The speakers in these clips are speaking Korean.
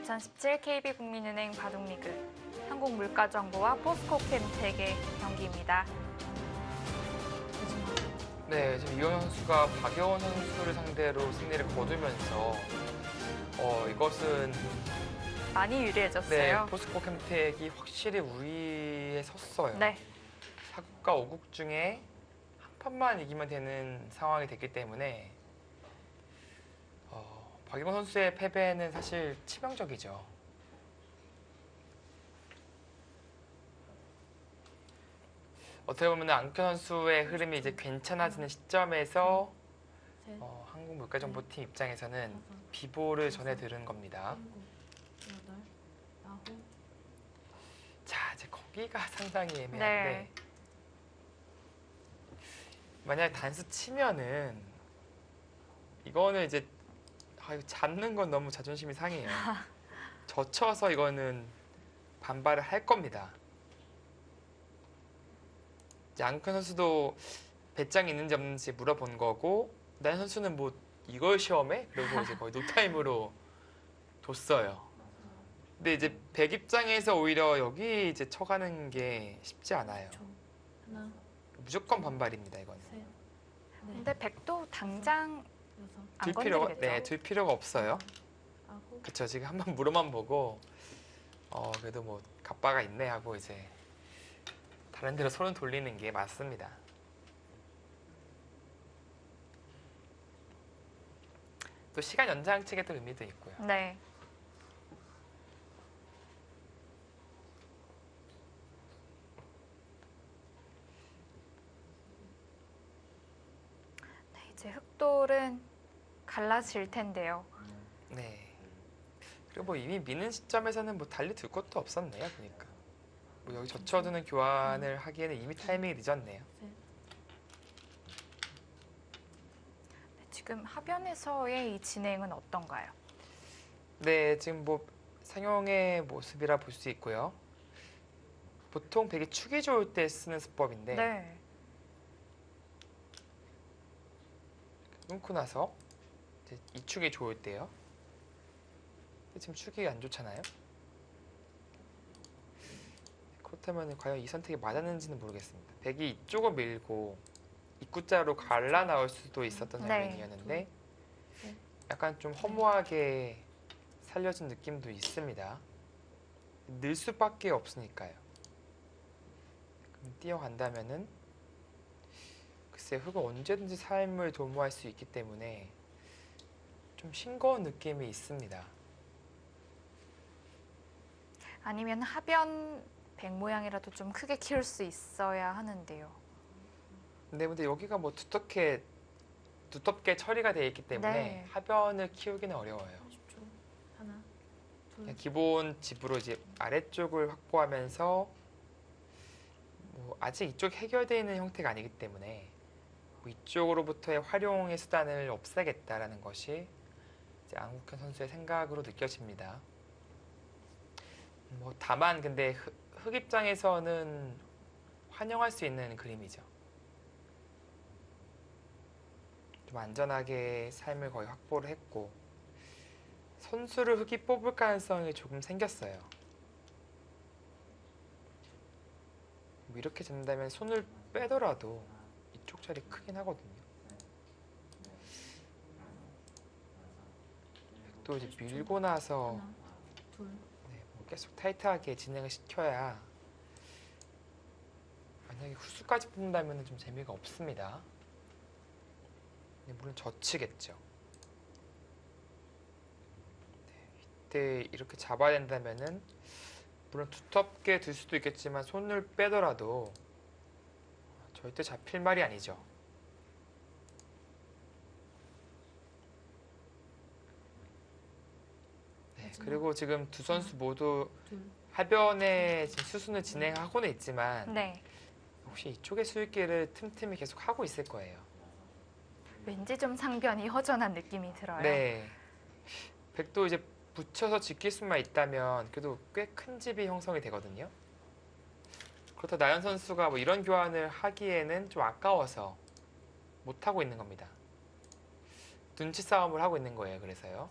2017 KB국민은행 바둑리그 한국물가정보와 포스코캠텍의 경기입니다. 네, 지금 이현 선수가 박여원 선수를 상대로 승리를 거두면서 이것은 많이 유리해졌어요. 네, 포스코캠텍이 확실히 우위에 섰어요. 네. 4국과 5국 중에 한 판만 이기면 되는 상황이 됐기 때문에 박여원 선수의 패배는 사실 치명적이죠. 어떻게 보면 안국현 선수의 흐름이 이제 괜찮아지는 시점에서 한국물가정보팀 입장에서는 비보를 전해 들은 겁니다. 자, 이제 거기가 상당히 애매한데 네. 만약에 단수 치면은 이거는 이제 이거 잡는 건 너무 자존심이 상해요. 젖혀서 이거는 반발을 할 겁니다. 안국현 선수도 배짱이 있는지 없는지 물어본 거고 난 선수는 뭐 이걸 시험해? 그리고 이제 거의 노타임으로 뒀어요. 근데 이제 백 입장에서 오히려 여기 이제 쳐가는 게 쉽지 않아요. 하나, 무조건 반발입니다, 이거는. 셋, 넷, 근데 백도 당장 여섯, 안 둘 필요가 건드리겠죠? 둘 필요가 없어요. 아홉, 그쵸, 지금 한번 물어만 보고 그래도 뭐 갑바가 있네 하고 이제 다른 데로 손을 돌리는 게 맞습니다. 또 시간 연장책의 또 의미도 있고요. 네. 네, 이제 흑돌은 갈라질 텐데요. 네. 그리고 뭐 이미 미는 시점에서는 뭐 달리 둘 것도 없었네요, 그러니까. 뭐 여기 젖혀두는 교환을 하기에는 이미 타이밍이 늦었네요. 셋, 네, 지금 하변에서의 이 진행은 어떤가요? 네, 지금 뭐 상용의 모습이라 볼 수 있고요. 보통 백이 축이 좋을 때 쓰는 수법인데 네. 끊고 나서 이제 이 축이 좋을 때요. 근데 지금 축이 안 좋잖아요. 그렇다면 과연 이 선택이 맞았는지는 모르겠습니다. 백이 이쪽을 밀고 입구자로 갈라 나올 수도 있었던 네. 장면이었는데 약간 좀 허무하게 살려준 느낌도 있습니다. 늘 수밖에 없으니까요. 그럼 뛰어간다면은 글쎄 흑은 언제든지 삶을 도모할 수 있기 때문에 좀 싱거운 느낌이 있습니다. 아니면 하변 백 모양이라도 좀 크게 키울 수 있어야 하는데요. 근데 여기가 뭐 두텁게 처리가 되어 있기 때문에 네. 하변을 키우기는 어려워요. 30초. 하나, 둘, 그냥 기본 집으로 이제 아래쪽을 확보하면서 뭐 아직 이쪽 해결되어 있는 형태가 아니기 때문에 뭐 이쪽으로부터의 활용의 수단을 없애겠다라는 것이 이제 안국현 선수의 생각으로 느껴집니다. 뭐 다만 근데 흑 입장에서는 환영할 수 있는 그림이죠. 좀 안전하게 삶을 거의 확보를 했고 선수를 흑이 뽑을 가능성이 조금 생겼어요. 뭐 이렇게 된다면 손을 빼더라도 이쪽 자리 크긴 하거든요. 또 이제 밀고 나서 하나, 둘, 뭐 계속 타이트하게 진행을 시켜야 만약에 후수까지 뽑는다면 좀 재미가 없습니다. 물론 젖히겠죠. 이때 이렇게 잡아야 된다면은 물론 두텁게 들 수도 있겠지만 손을 빼더라도 절대 잡힐 말이 아니죠. 네, 그리고 지금 두 선수 모두 둘, 하변에 지금 수순을 진행하고는 있지만 네. 혹시 이쪽의 수익기를 틈틈이 계속 하고 있을 거예요. 왠지 좀 상변이 허전한 느낌이 들어요. 네. 백도 이제 붙여서 지킬 수만 있다면 그래도 꽤 큰 집이 형성이 되거든요. 그렇다 나연 선수가 뭐 이런 교환을 하기에는 좀 아까워서 못 하고 있는 겁니다. 눈치 싸움을 하고 있는 거예요. 그래서요.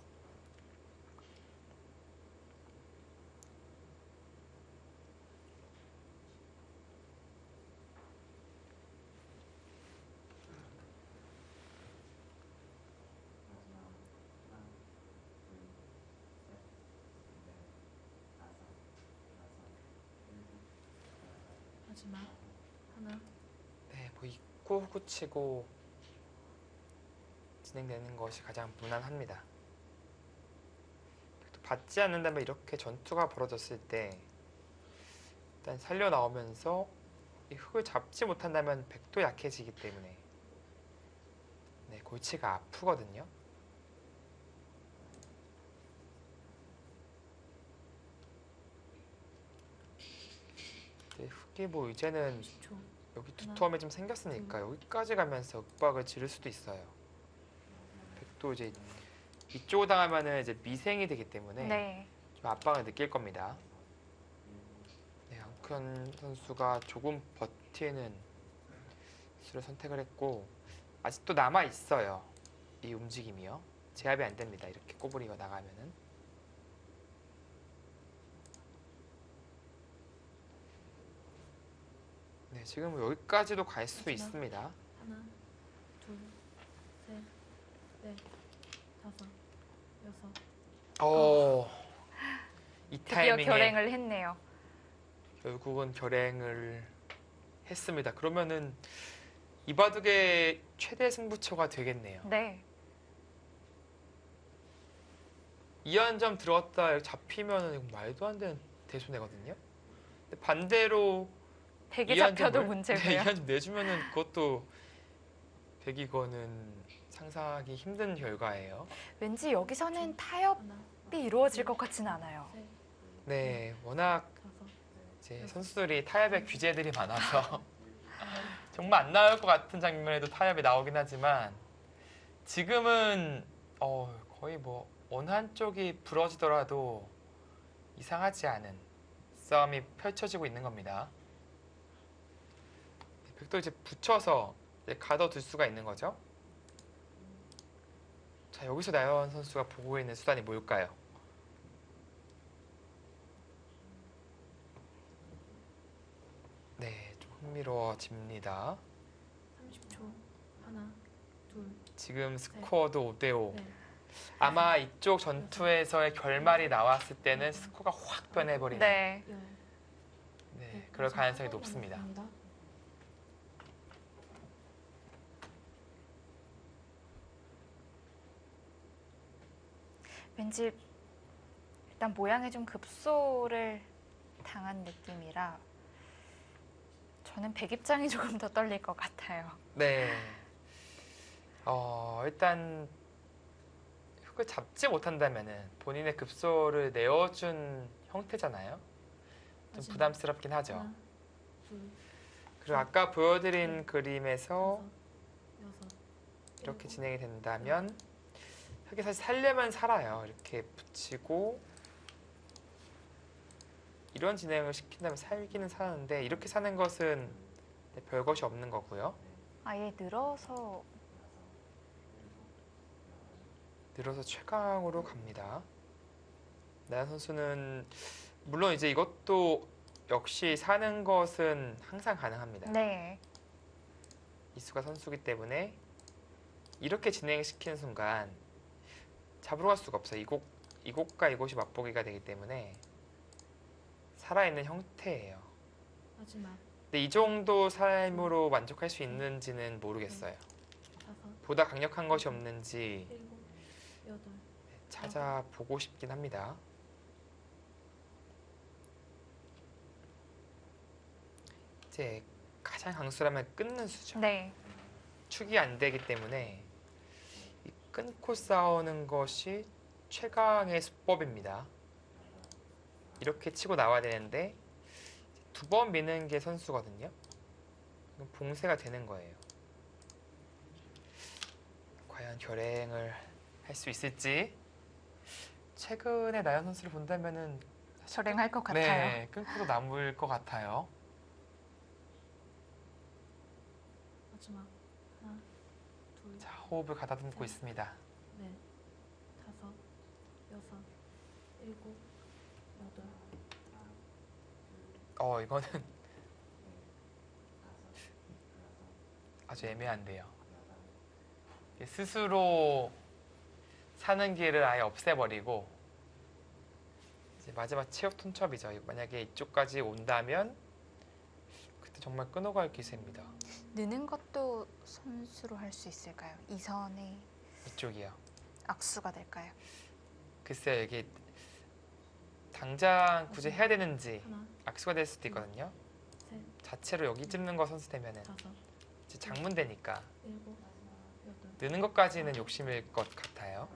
마지막 하나 네, 뭐 입구 후구치고 진행되는 것이 가장 무난합니다. 또 받지 않는다면 이렇게 전투가 벌어졌을 때 일단 살려 나오면서 이 흙을 잡지 못한다면 백도 약해지기 때문에 네, 골치가 아프거든요. 네, 흙이 뭐 이제는 30초 여기 두툼함이 좀 생겼으니까 여기까지 가면서 윽박을 지를 수도 있어요. 백도 이제 이쪽을 당하면은 이제 미생이 되기 때문에 네. 좀 압박을 느낄 겁니다. 네, 앙큰 선수가 조금 버티는 수를 선택을 했고 아직도 남아 있어요. 이 움직임이요. 제압이 안 됩니다. 이렇게 꼬부리가 나가면은. 네, 지금 여기까지도 갈 수 마지막. 있습니다. 하나 둘셋넷 다섯 여섯 이 드디어 타이밍에 결행을 했네요. 결국은 결행을 했습니다. 그러면은 이 바둑의 최대 승부처가 되겠네요. 네. 2연점 들어갔다 잡히면 이거 말도 안 되는 대손해거든요. 근데 반대로 백이 2연점을 잡혀도 문제고요. 2연점 내주면은 그것도 백이 거는 상상하기 힘든 결과예요. 왠지 여기서는 타협이 하나 이루어질 것 같지는 않아요. 셋 네, 워낙 다섯 이제 선수들이 타협의 규제들이 많아서 정말 안 나올 것 같은 장면에도 타협이 나오긴 하지만 지금은 거의 뭐 어느 한쪽이 부러지더라도 이상하지 않은 싸움이 펼쳐지고 있는 겁니다. 백도 이제 붙여서 이제 가둬둘 수가 있는 거죠. 자, 여기서 나연 선수가 보고 있는 수단이 뭘까요? 네, 좀 흥미로워집니다. 30초 하나 지금 스코어도 5대5. 둘넷 아마 이쪽 전투에서의 결말이 나왔을 때는 스코어가 확 변해버리는 네. 열 네, 그럴 가능성이 높습니다. 왠지 일단 모양에 좀 급소를 당한 느낌이라 저는 백 입장이 조금 더 떨릴 것 같아요. 네. 일단 흙을 잡지 못한다면은 본인의 급소를 내어준 형태잖아요. 좀 마지막. 부담스럽긴 하죠. 하나 둘 그리고 아까 보여드린 그림에서 다섯 여섯 이렇게 일곱, 진행이 된다면 흙이 사실 살려면 살아요. 이렇게 붙이고 이런 진행을 시킨다면 살기는 사는데 이렇게 사는 것은 별것이 없는 거고요. 아예 늘어서 늘어서 최강으로 갑니다. 나연 선수는 물론 이제 이것도 역시 사는 것은 항상 가능합니다. 네. 이수가 선수기 때문에 이렇게 진행시키는 순간 잡으러 갈 수가 없어요. 이곳과 이곳이 맛보기가 되기 때문에 살아있는 형태예요. 마지막 근데 이 정도 삶으로 만족할 수 있는지는 모르겠어요. 다섯 보다 강력한 것이 없는지 일곱 여덟 찾아보고 싶긴 합니다. 이제 가장 강수라면 끊는 수죠. 네. 축이 안 되기 때문에 이 끊고 싸우는 것이 최강의 수법입니다. 이렇게 치고 나와야 되는데 두 번 미는 게 선수거든요. 그럼 봉쇄가 되는 거예요. 과연 결행을 할 수 있을지. 최근에 나연 선수를 본다면은 절행할 것 같아요. 네, 끊고도 남을 것 같아요. 마지막 하나 자, 호흡을 가다듬고 있습니다. 둘넷 다섯 여섯 일곱 여덟 이거는 아주 애매한데요. 스스로 사는 길을 아예 없애버리고 이제 마지막 체육 통첩이죠. 만약에 이쪽까지 온다면 그때 때 정말 끊어갈 기세입니다. 느는 것도 선수로 할 수 있을까요? 이선의 이쪽이요. 악수가 될까요? 글쎄요, 이게 당장 굳이 해야 되는지 하나, 악수가 될 수도 있거든요. 셋, 자체로 여기 찝는 거 선수 되면은 다섯, 이제 장문되니까 일곱, 여덟. 느는 것까지는 욕심일 것 같아요.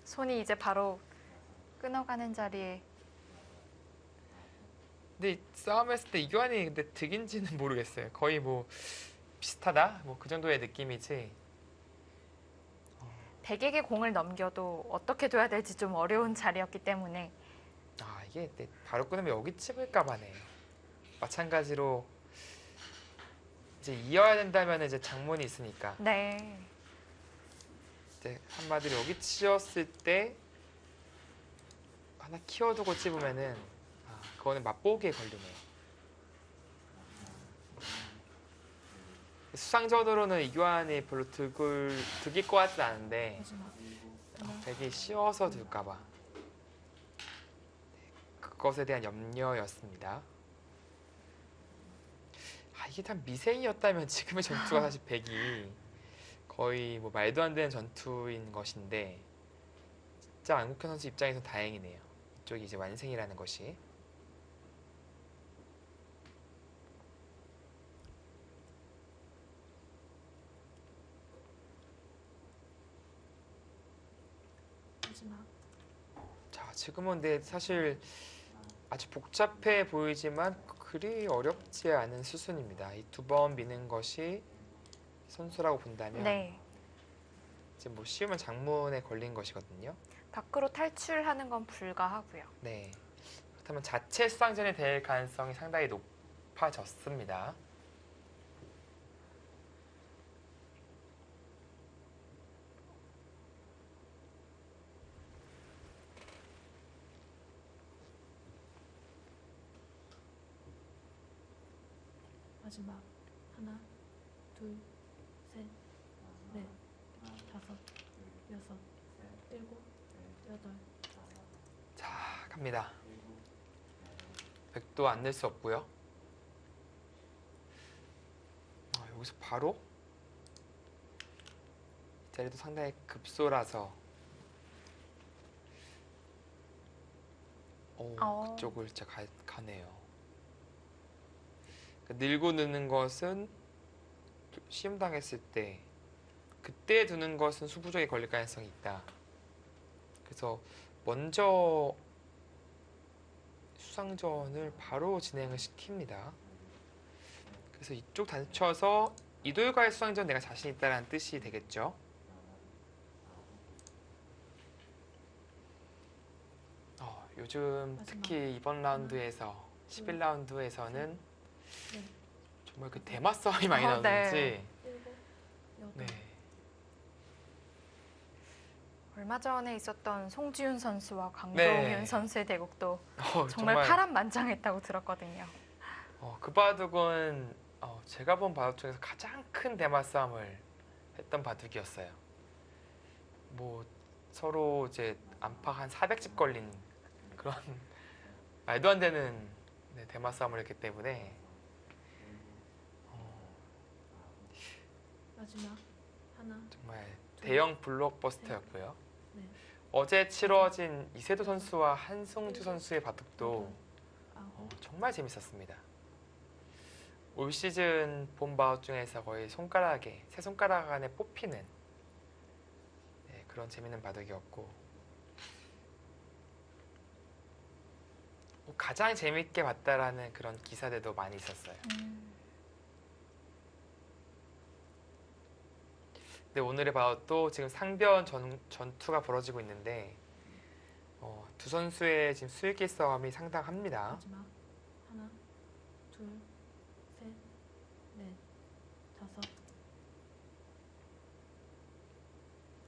손이 이제 바로 끊어가는 자리에 근데 싸움했을 때 이교환이 근데 득인지는 모르겠어요. 거의 뭐 비슷하다? 뭐 그 정도의 느낌이지. 백에게 공을 넘겨도 어떻게 둬야 될지 좀 어려운 자리였기 때문에 아 이게 근데 바로 끊으면 여기 찝을까 봐네. 마찬가지로 이제 이어야 된다면 이제 장문이 있으니까 네. 이제 한마디로 여기 치었을 때 하나 키워두고 찝으면은 그거는 맛보기에 걸리네요. 수상전으로는 이교환이 별로 득일 것 같진 않은데 마지막. 하나, 되게 씌워서 둘까봐 그것에 대한 염려였습니다. 이게 참 미생이었다면 지금의 전투가 사실 백이 거의 뭐 말도 안 되는 전투인 것인데 진짜 안국현 선수 입장에서 다행이네요. 이쪽이 이제 완승이라는 것이. 마지막. 자, 지금은 근데 사실 아주 복잡해 보이지만 그리 어렵지 않은 수순입니다. 이 두 번 미는 것이 선수라고 본다면 네. 지금 뭐 쉬우면 장문에 걸린 것이거든요. 밖으로 탈출하는 건 불가하고요. 네. 그렇다면 자체 수상전이 될 가능성이 상당히 높아졌습니다. 마지막. 하나, 둘, 셋, 넷, 다섯, 여섯, 일곱, 여덟. 자, 갑니다. 백도 안 낼 수 없고요. 여기서 바로 이 자리도 상당히 급소라서 그쪽을 진짜 가네요. 그러니까 늘고 느는 것은 시험당했을 때 그때 두는 것은 수부족에 걸릴 가능성이 있다. 그래서 먼저 수상전을 바로 진행을 시킵니다. 그래서 이쪽 단쳐서 이돌과의 수상전 내가 자신 있다라는 뜻이 되겠죠. 요즘 특히 이번 라운드에서 11라운드에서는 정말 그 대마 싸움이 많이 나오는지 네. 일곱, 여덟. 네. 얼마 전에 있었던 송지훈 선수와 강동윤 네. 선수의 대국도 정말 정말 파란만장했다고 들었거든요. 그 바둑은 제가 본 바둑 중에서 가장 큰 대마 싸움을 했던 바둑이었어요. 뭐 서로 이제 안팎 한 400집 걸린 그런 말도 안 되는 대마 싸움을 했기 때문에 마지막. 하나, 정말 대형 블록버스터였고요. 네. 어제 치러진 이세도 선수와 한승주 선수의 바둑도 아홉. 정말 재밌었습니다. 올 시즌 본 바둑 중에서 거의 세 손가락 안에 뽑히는 그런 재밌는 바둑이었고 가장 재밌게 봤다라는 그런 기사들도 많이 있었어요. 근데 오늘의 바둑도 지금 상변 전투가 벌어지고 있는데 두 선수의 지금 수익기 싸움이 상당합니다. 마지막. 하나, 둘, 셋, 넷, 다섯.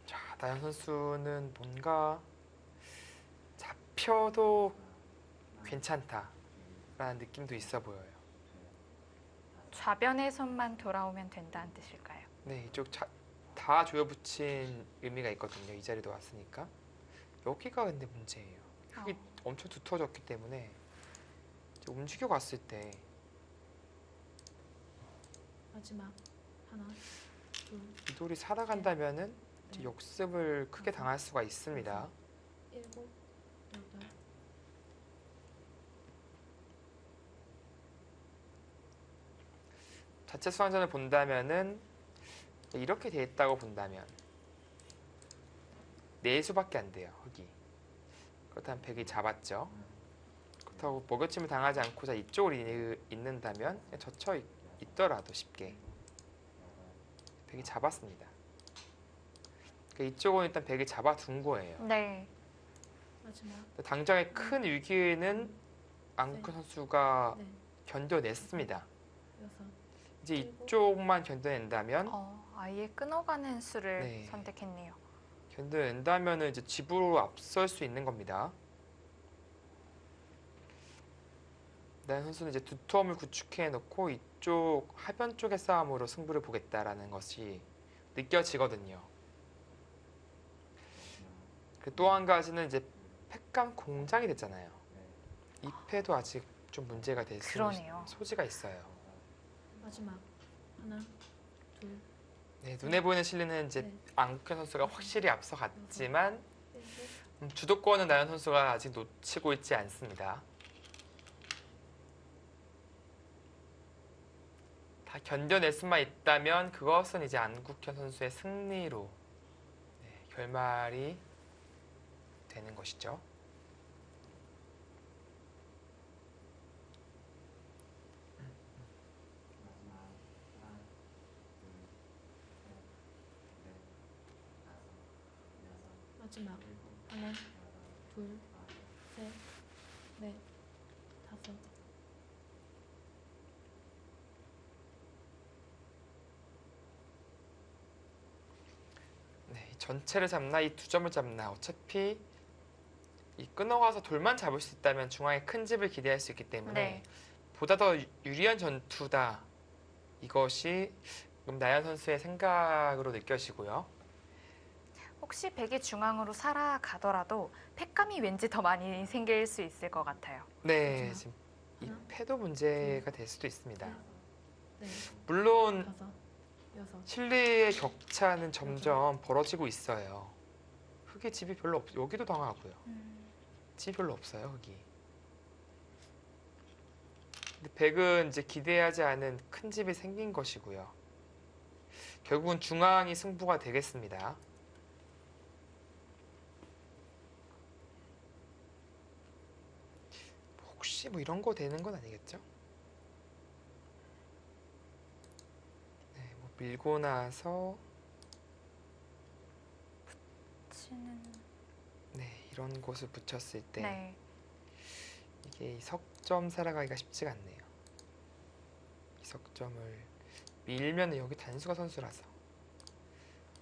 자, 나연 선수는 뭔가 잡혀도 괜찮다라는 느낌도 있어 보여요. 좌변의 손만 돌아오면 된다는 뜻일까요? 네, 이쪽 다 조여붙인 의미가 있거든요. 이 자리도 왔으니까. 여기가 근데 문제예요. 흙이 엄청 두터워졌기 때문에 이제 움직여 갔을 때 마지막 하나, 둘, 이 돌이 살아간다면은 이제 넷, 역습을 크게 당할 수가 있습니다. 일곱, 여덟, 자체 수완전을 본다면은 이렇게 돼 있다고 본다면 네 수밖에 안 돼요. 흙이. 그렇다면 백이 잡았죠. 그렇다고 먹여침을 당하지 않고자 이쪽으로 있는다면 그냥 젖혀 있더라도 쉽게 백이 잡았습니다. 그러니까 이쪽은 일단 백이 잡아둔 거예요. 네. 마지막 당장의 큰 위기는 안국현 선수가 넷, 견뎌냈습니다. 여섯, 이제 이쪽만 견뎌낸다면 아예 끊어가는 수를 네. 선택했네요. 견뎌낸다면은 이제 집으로 앞설 수 있는 겁니다. 나연 선수는 이제 두터움을 구축해 놓고 이쪽 하변 쪽의 싸움으로 승부를 보겠다라는 것이 느껴지거든요. 또 한 가지는 이제 팩감 공장이 됐잖아요. 이 패도 아직 좀 문제가 될 수 있는 그러네요. 소지가 있어요. 마지막 하나, 둘, 네, 눈에 보이는 실리는 이제 넷, 안국현 선수가 확실히 앞서갔지만 일곱, 주도권은 나연 선수가 아직 놓치고 있지 않습니다. 다 견뎌낼 수만 있다면 그것은 이제 안국현 선수의 승리로 결말이 되는 것이죠. 마지막 하나, 둘, 셋, 넷, 다섯, 네, 이 전체를 잡나 이 두 점을 잡나 어차피 이 끊어가서 돌만 잡을 수 있다면 중앙에 큰 집을 기대할 수 있기 때문에 네. 보다 더 유리한 전투다. 이것이 지금 나연 선수의 생각으로 느껴지고요. 혹시 백이 중앙으로 살아가더라도 팩감이 왠지 더 많이 생길 수 있을 것 같아요. 네, 마지막. 지금 이 하나, 패도 문제가 될 수도 있습니다. 넷, 물론 다섯, 여섯, 실리의 격차는 점점 벌어지고 있어요. 흙의 집이 별로 없, 여기도 당하고요. 집이 별로 없어요, 흙이. 근데 백은 이제 기대하지 않은 큰 집이 생긴 것이고요. 결국은 중앙이 승부가 되겠습니다. 혹시 뭐 이런 거 되는 건 아니겠죠? 네, 뭐 밀고 나서 치는 네, 이런 곳을 붙였을 때 네. 이게 이 석점 살아가기가 쉽지가 않네요. 이 석점을 밀면 여기 단수가 선수라서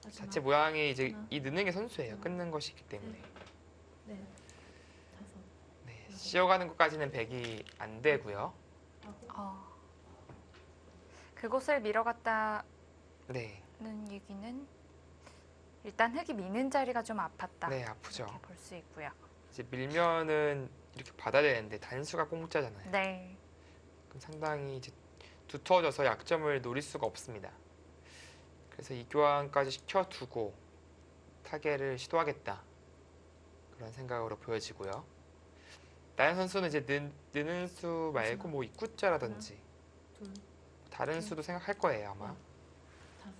마지막 자체 모양이 이제 하나, 이 느는 게 선수예요. 끊는 것이 있기 때문에 넷, 다섯, 네, 씌어가는 것까지는 백이 안 되고요. 아홉, 그곳을 밀어갔다는 네, 얘기는 일단 흙이 미는 자리가 좀 아팠다. 네 아프죠. 이렇게 볼 수 있고요. 이제 밀면은 이렇게 받아야 되는데 단수가 공짜잖아요. 네. 그럼 상당히 이제 두터워져서 약점을 노릴 수가 없습니다. 그래서 이 교환까지 시켜두고 타겟을 시도하겠다 그런 생각으로 보여지고요. 나연 선수는 이제 느는 수 말고 뭐 입구자라든지 둘, 다른 수도 생각할 거예요 아마. 다섯,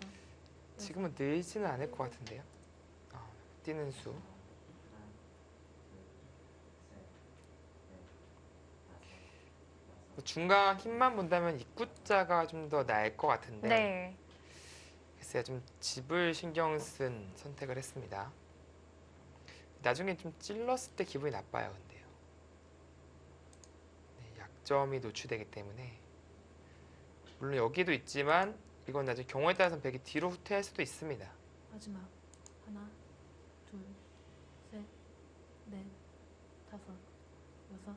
지금은 늘지는 않을 것 같은데요. 뛰는 수. 중간 힘만 본다면 입구자가 좀 더 나을 것 같은데 네. 글쎄요 좀 집을 신경 쓴 선택을 했습니다. 나중에 좀 찔렀을 때 기분이 나빠요 근데요. 네, 약점이 노출되기 때문에 물론 여기도 있지만 이건 나중에 경우에 따라서는 백이 뒤로 후퇴할 수도 있습니다. 마지막 하나, 둘, 셋, 넷, 다섯, 여섯,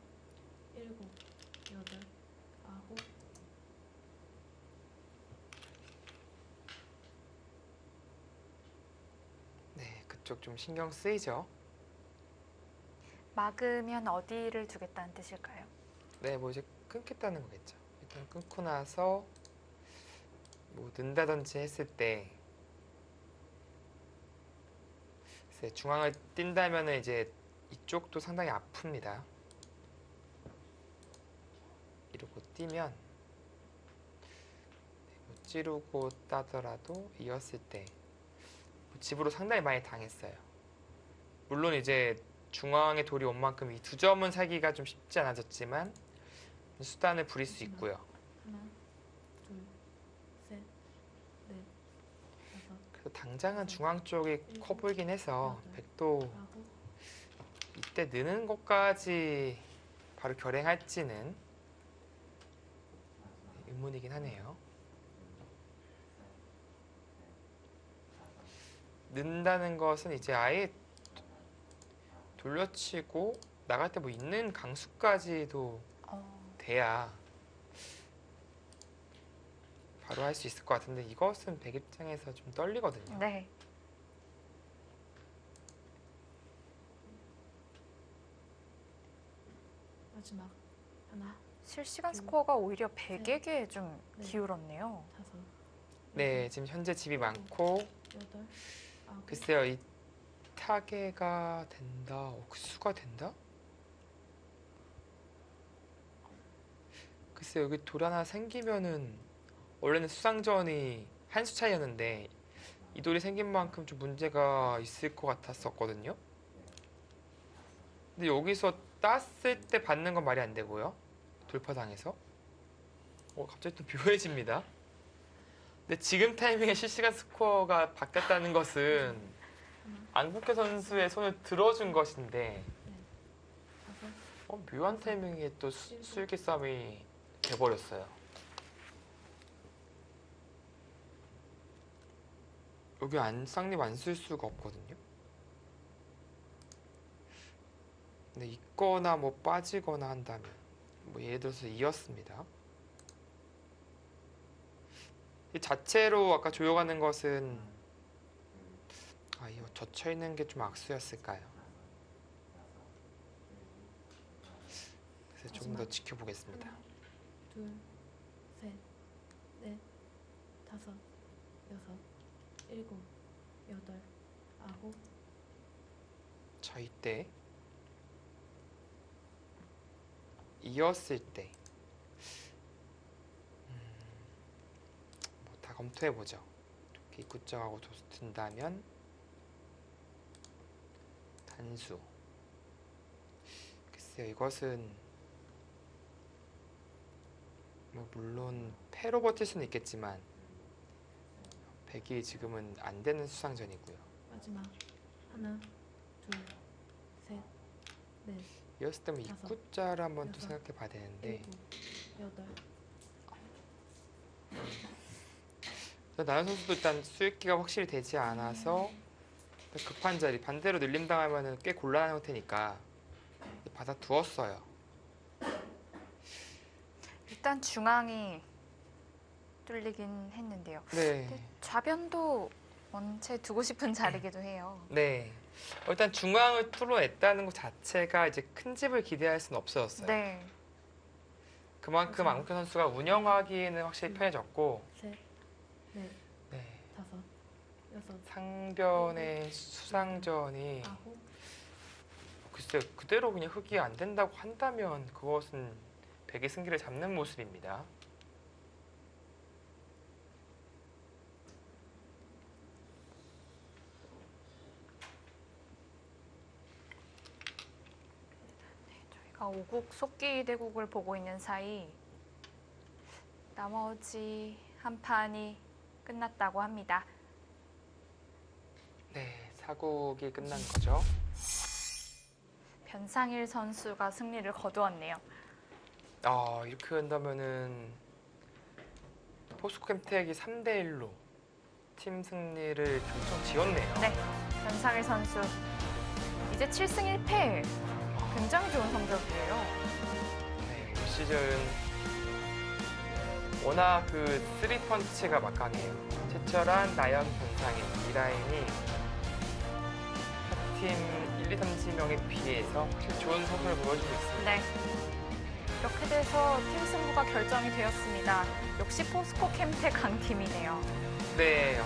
일곱, 여덟, 아홉, 네, 그쪽 좀 신경 쓰이죠. 막으면 어디를 두겠다는 뜻일까요? 네, 뭐 이제 끊겠다는 거겠죠. 일단 끊고 나서 뭐 는다든지 했을 때 글쎄, 중앙을 뛴다면은 이제 이쪽도 상당히 아픕니다. 이러고 뛰면 뭐 찌르고 따더라도 이었을 때 집으로 상당히 많이 당했어요. 물론 이제 중앙에 돌이 온 만큼 이 두 점은 살기가 좀 쉽지 않아졌지만 수단을 부릴 수 있고요. 하나, 둘, 셋, 넷, 다섯, 그래서 당장은 중앙 쪽이 커 보이긴 해서 백도 아홉, 이때 느는 것까지 바로 결행할지는 의문이긴 하네요. 는다는 것은 이제 아예 돌려치고 나갈 때 뭐 있는 강수까지도 돼야 바로 할 수 있을 것 같은데 이것은 백 입장에서 좀 떨리거든요. 네. 마지막 하나, 실시간 스코어가 오히려 백에게 좀 네. 기울었네요. 다섯, 네, 지금 현재 집이 많고 여덟, 아홉, 글쎄요, 이 타개가 된다, 억수가 된다? 글쎄 여기 돌 하나 생기면은 원래는 수상전이 한 수 차이였는데 이 돌이 생긴 만큼 좀 문제가 있을 것 같았었거든요. 근데 여기서 땄을 때 받는 건 말이 안 되고요. 돌파당해서. 갑자기 또 묘해집니다. 근데 지금 타이밍에 실시간 스코어가 바뀌었다는 것은 안국현 선수의 손을 들어준 것인데 다섯, 묘한 타이밍에 또 수일기 싸움이 돼버렸어요. 여기 쌍립 안 쓸 수가 없거든요. 근데 있거나 뭐 빠지거나 한다면 뭐 예를 들어서 이었습니다. 이 자체로 아까 조여가는 것은 이거 젖혀 있는 게 좀 악수였을까요? 그래서 조금 더 지켜보겠습니다. 하나, 둘, 셋, 넷, 다섯, 여섯, 일곱, 여덟, 아홉, 자, 이때 이었을 때 뭐 다 검토해보죠. 이렇게 입구정하고 든다면 단수. 글쎄요, 이것은 뭐 물론 패로 버틸 수는 있겠지만 백이 지금은 안 되는 수상전이고요. 마지막 하나, 둘, 셋, 넷, 이었을 때면 다섯, 입구자를 한번 또 여섯, 생각해 봐야 되는데 일곱, 여덟, 나연 선수도 일단 수익기가 확실히 되지 않아서 급한 자리 반대로 늘림당하면 꽤 곤란한 형태니까 받아두었어요. 일단 중앙이 뚫리긴 했는데요. 네. 근데 좌변도 원체 두고 싶은 자리기도 해요. 네. 일단 중앙을 뚫어냈다는 것 자체가 이제 큰 집을 기대할 수는 없어졌어요. 네. 그만큼 맞아요. 안국현 선수가 운영하기에는 확실히 편해졌고 셋, 넷, 네. 다섯, 여섯, 상변의 수상전이 아홉, 글쎄요, 그대로 그냥 흡기 안 된다고 한다면 그것은 백의 승기를 잡는 모습입니다. 저희가 오국 속기 대국을 보고 있는 사이 나머지 한 판이 끝났다고 합니다. 네, 사국이 끝난 거죠. 변상일 선수가 승리를 거두었네요. 이렇게 한다면은 포스코캠텍이 3대1로 팀 승리를 결정 지었네요. 네, 변상일 선수 이제 7승 1패. 굉장히 좋은 성적이에요. 네, 올 시즌 워낙 그 3펀치가 막강해요. 최철한, 나연, 변상일 이 라인이 팀 1, 2, 3지명에 비해서 확실히 좋은 성적을 보여주고 있습니다. 네. 이렇게 돼서 팀 승부가 결정이 되었습니다. 역시 포스코 캠텍 강팀이네요. 네,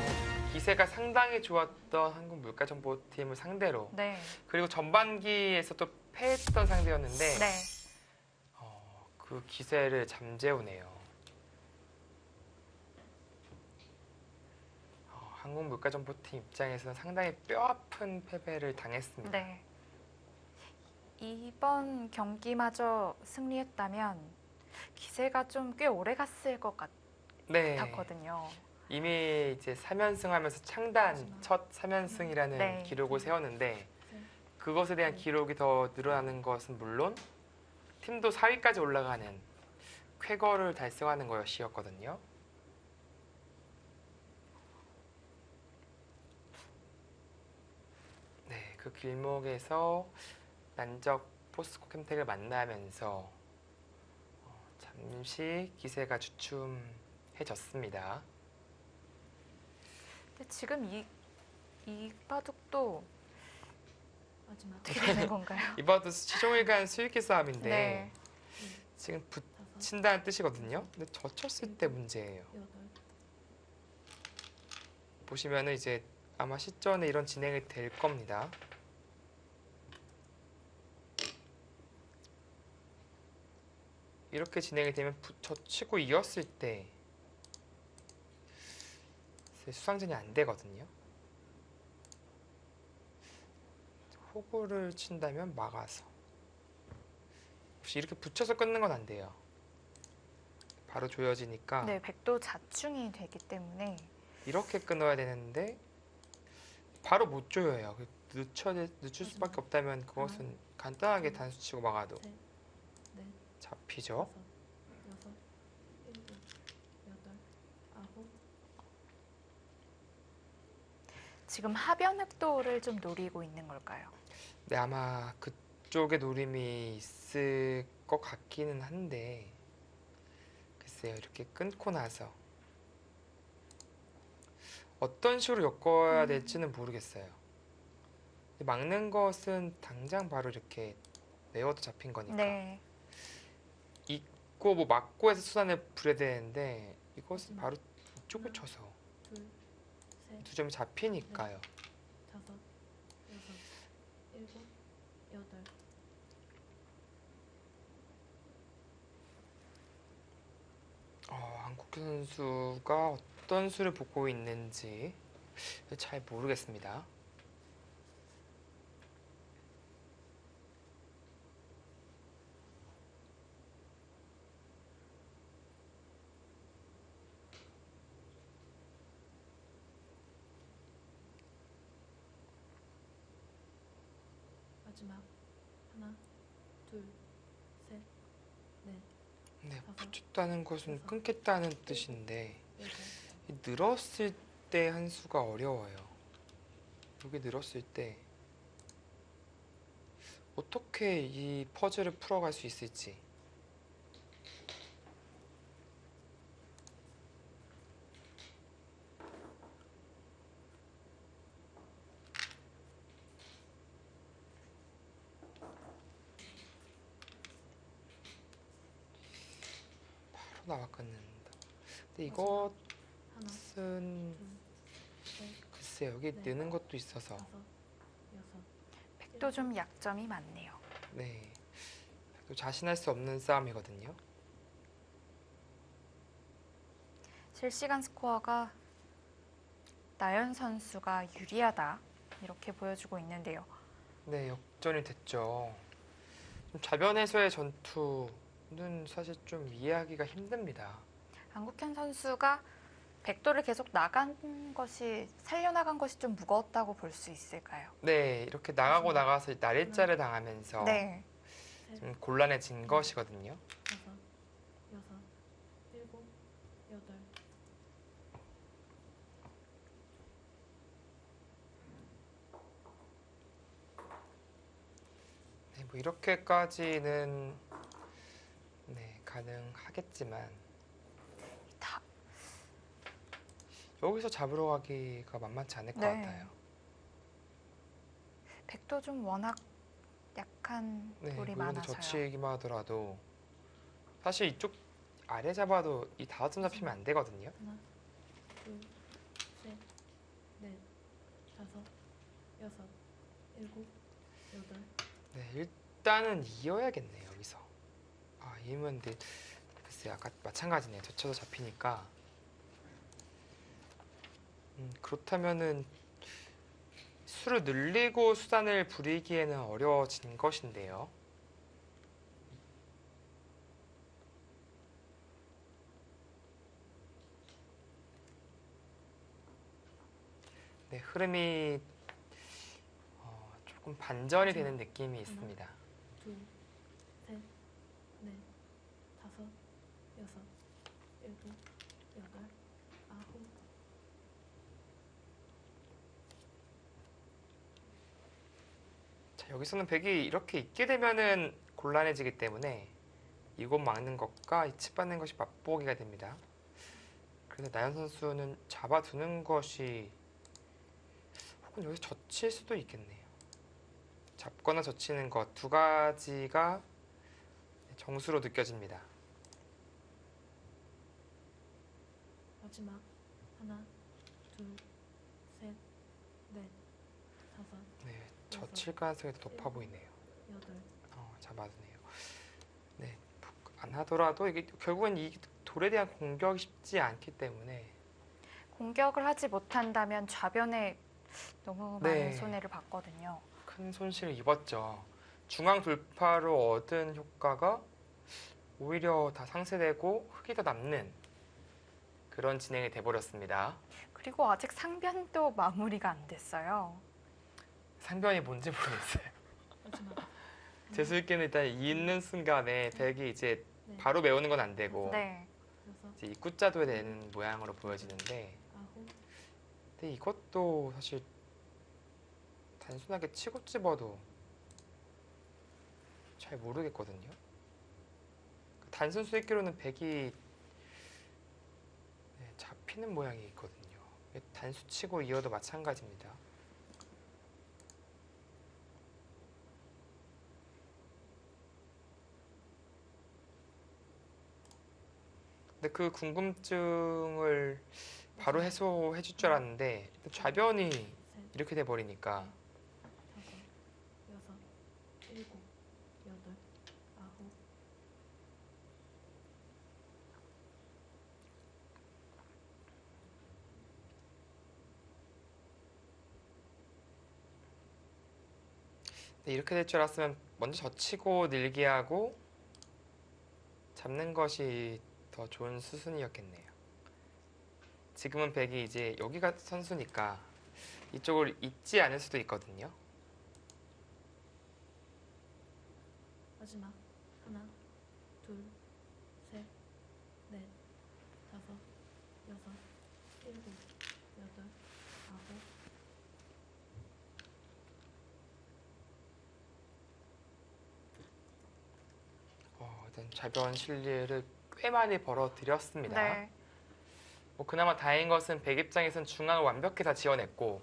기세가 상당히 좋았던 한국물가정보팀을 상대로 네. 그리고 전반기에서 또 패했던 상대였는데 네. 그 기세를 잠재우네요. 한국물가정보팀 입장에서는 상당히 뼈아픈 패배를 당했습니다. 네. 이번 경기마저 승리했다면 기세가 좀 꽤 오래 갔을 것 네, 같거든요. 이미 이제 3연승 하면서 창단 첫 3연승이라는 네. 기록을 세웠는데 셋, 그것에 대한 기록이 더 늘어나는 것은 물론 팀도 4위까지 올라가는 쾌거를 달성하는 것이었거든요. 네, 그 길목에서 난적 포스코 캠텍을 만나면서 잠시 기세가 주춤해졌습니다. 근데 지금 이 바둑도 마지막 어떻게 되는 건가요? 이번도 최종일간 수익기 싸움인데 네. 지금 다섯, 붙인다는 뜻이거든요. 근데 젖혔을 때 문제예요. 여덟, 보시면은 이제 아마 시전에 이런 진행이 될 겁니다. 이렇게 진행이 되면 젖히고 이었을 때 수상전이 안 되거든요. 호구를 친다면 막아서 혹시 이렇게 붙여서 끊는 건 안 돼요. 바로 조여지니까 네, 백도 자충이 되기 때문에 이렇게 끊어야 되는데 바로 못 조여요. 늦출 수밖에 없다면 그것은 간단하게 단수치고 막아도 셋, 넷, 잡히죠. 다섯, 여섯, 일곱, 여덟, 아홉, 지금 하변흑도를 좀 노리고 있는 걸까요? 네, 아마 그쪽에 노림이 있을 것 같기는 한데 글쎄요, 이렇게 끊고 나서 어떤 식으로 엮어야 될지는 모르겠어요. 막는 것은 당장 바로 이렇게 내어도 잡힌 거니까 네. 있고 뭐 막고 해서 수단을 부려야 되는데 이것은 바로 이쪽을 쳐서 둘, 셋, 두 점이 잡히니까요. 다섯, 여섯, 일곱, 여덟, 한국희 선수가 어떤 수를 보고 있는지 잘 모르겠습니다. 마지막 하나, 둘, 셋, 넷, 네, 붙였다는 것은 끊겠다는 뜻인데 여덟, 이 늘었을 때 한 수가 어려워요. 여기 늘었을 때 어떻게 이 퍼즐을 풀어갈 수 있을지. 바로 나와 끊는다. 근데 이것은 하나, 셋, 글쎄 여기 네. 느는 것도 있어서 다섯, 여섯, 백도 좀 약점이 많네요. 네, 또 자신할 수 없는 싸움이거든요. 실시간 스코어가 나연 선수가 유리하다 이렇게 보여주고 있는데요. 네, 역전이 됐죠. 좀 좌변에서의 전투는 사실 좀 이해하기가 힘듭니다. 안국현 선수가 백도를 계속 나간 것이 살려나간 것이 좀 무거웠다고 볼 수 있을까요? 네, 이렇게 나가고 나가서 날일자를 당하면서 네. 좀 곤란해진 것이거든요. 다섯, 여섯, 일곱, 여덟, 네, 뭐 이렇게까지는 네, 가능하겠지만 다 여기서 잡으러 가기가 만만치 않을 것 네. 같아요. 백도 좀 워낙 약한 네, 돌이 뭐 이런데 많아서요. 젖히기만 하더라도 사실 이쪽 아래 잡아도 이 5점 잡히면 안 되거든요. 하나, 둘, 셋, 넷, 다섯, 여섯, 일곱, 여덟. 네, 일단은 이어야겠네요, 여기서. 아, 이으면 근데 글쎄 아까 마찬가지네요. 젖혀서 잡히니까. 그렇다면은 수를 늘리고 수단을 부리기에는 어려워진 것인데요. 네, 흐름이 조금 반전이 되는 느낌이 있습니다. 둘, 셋, 넷, 다섯, 여섯, 일곱, 여덟, 아홉. 자, 여기서는 백이 이렇게 있게 되면은 곤란해지기 때문에 이곳 막는 것과 이 칩 받는 것이 맛보기가 됩니다. 그래서 나연 선수는 잡아두는 것이 혹은 여기서 젖힐 수도 있겠네요. 잡거나 젖히는 것 두 가지가 정수로 느껴집니다. 마지막 하나, 둘, 셋, 넷, 다섯, 네, 젖힐 가능성이 더 높아 보이네요. 여덟. 잡아두네요. 네, 안 하더라도 이게 결국엔 이 돌에 대한 공격이 쉽지 않기 때문에 공격을 하지 못한다면 좌변에 너무 네. 많은 손해를 봤거든요. 큰 손실을 입었죠. 중앙 돌파로 얻은 효과가 오히려 다 상쇄되고 흙이 더 남는 그런 진행이 돼버렸습니다. 그리고 아직 상변도 마무리가 안 됐어요. 상변이 뭔지 모르겠어요. 마지막 제 수익기는 일단 있는 순간에 백이 이제 네. 바로 메우는 건 안 되고 네. 여섯, 이제 입구자도 되는 모양으로 보여지는데, 아홉, 근데 이것도 사실 단순하게 치고 집어도 잘 모르겠거든요. 단순 수익기로는 백이 잡히는 모양이 있거든요. 단수 치고 이어도 마찬가지입니다. 근데 그 궁금증을 바로 해소해 줄 줄 알았는데 좌변이 셋, 이렇게 돼 버리니까 다섯, 여섯, 일곱, 여덟, 아홉. 이렇게 될 줄 알았으면 먼저 젖히고 늘게 하고 잡는 것이 더 좋은 수순이었겠네요. 지금은 백이 이제 여기가 선수니까 이쪽을 잊지 않을 수도 있거든요. 마지막 하나, 둘, 셋, 넷, 다섯, 여섯, 일곱, 여덟, 아홉. 일단 좌변 실리를 꽤 많이 벌어들였습니다. 네. 뭐 그나마 다행인 것은 백 입장에선 중앙을 완벽히 다 지어냈고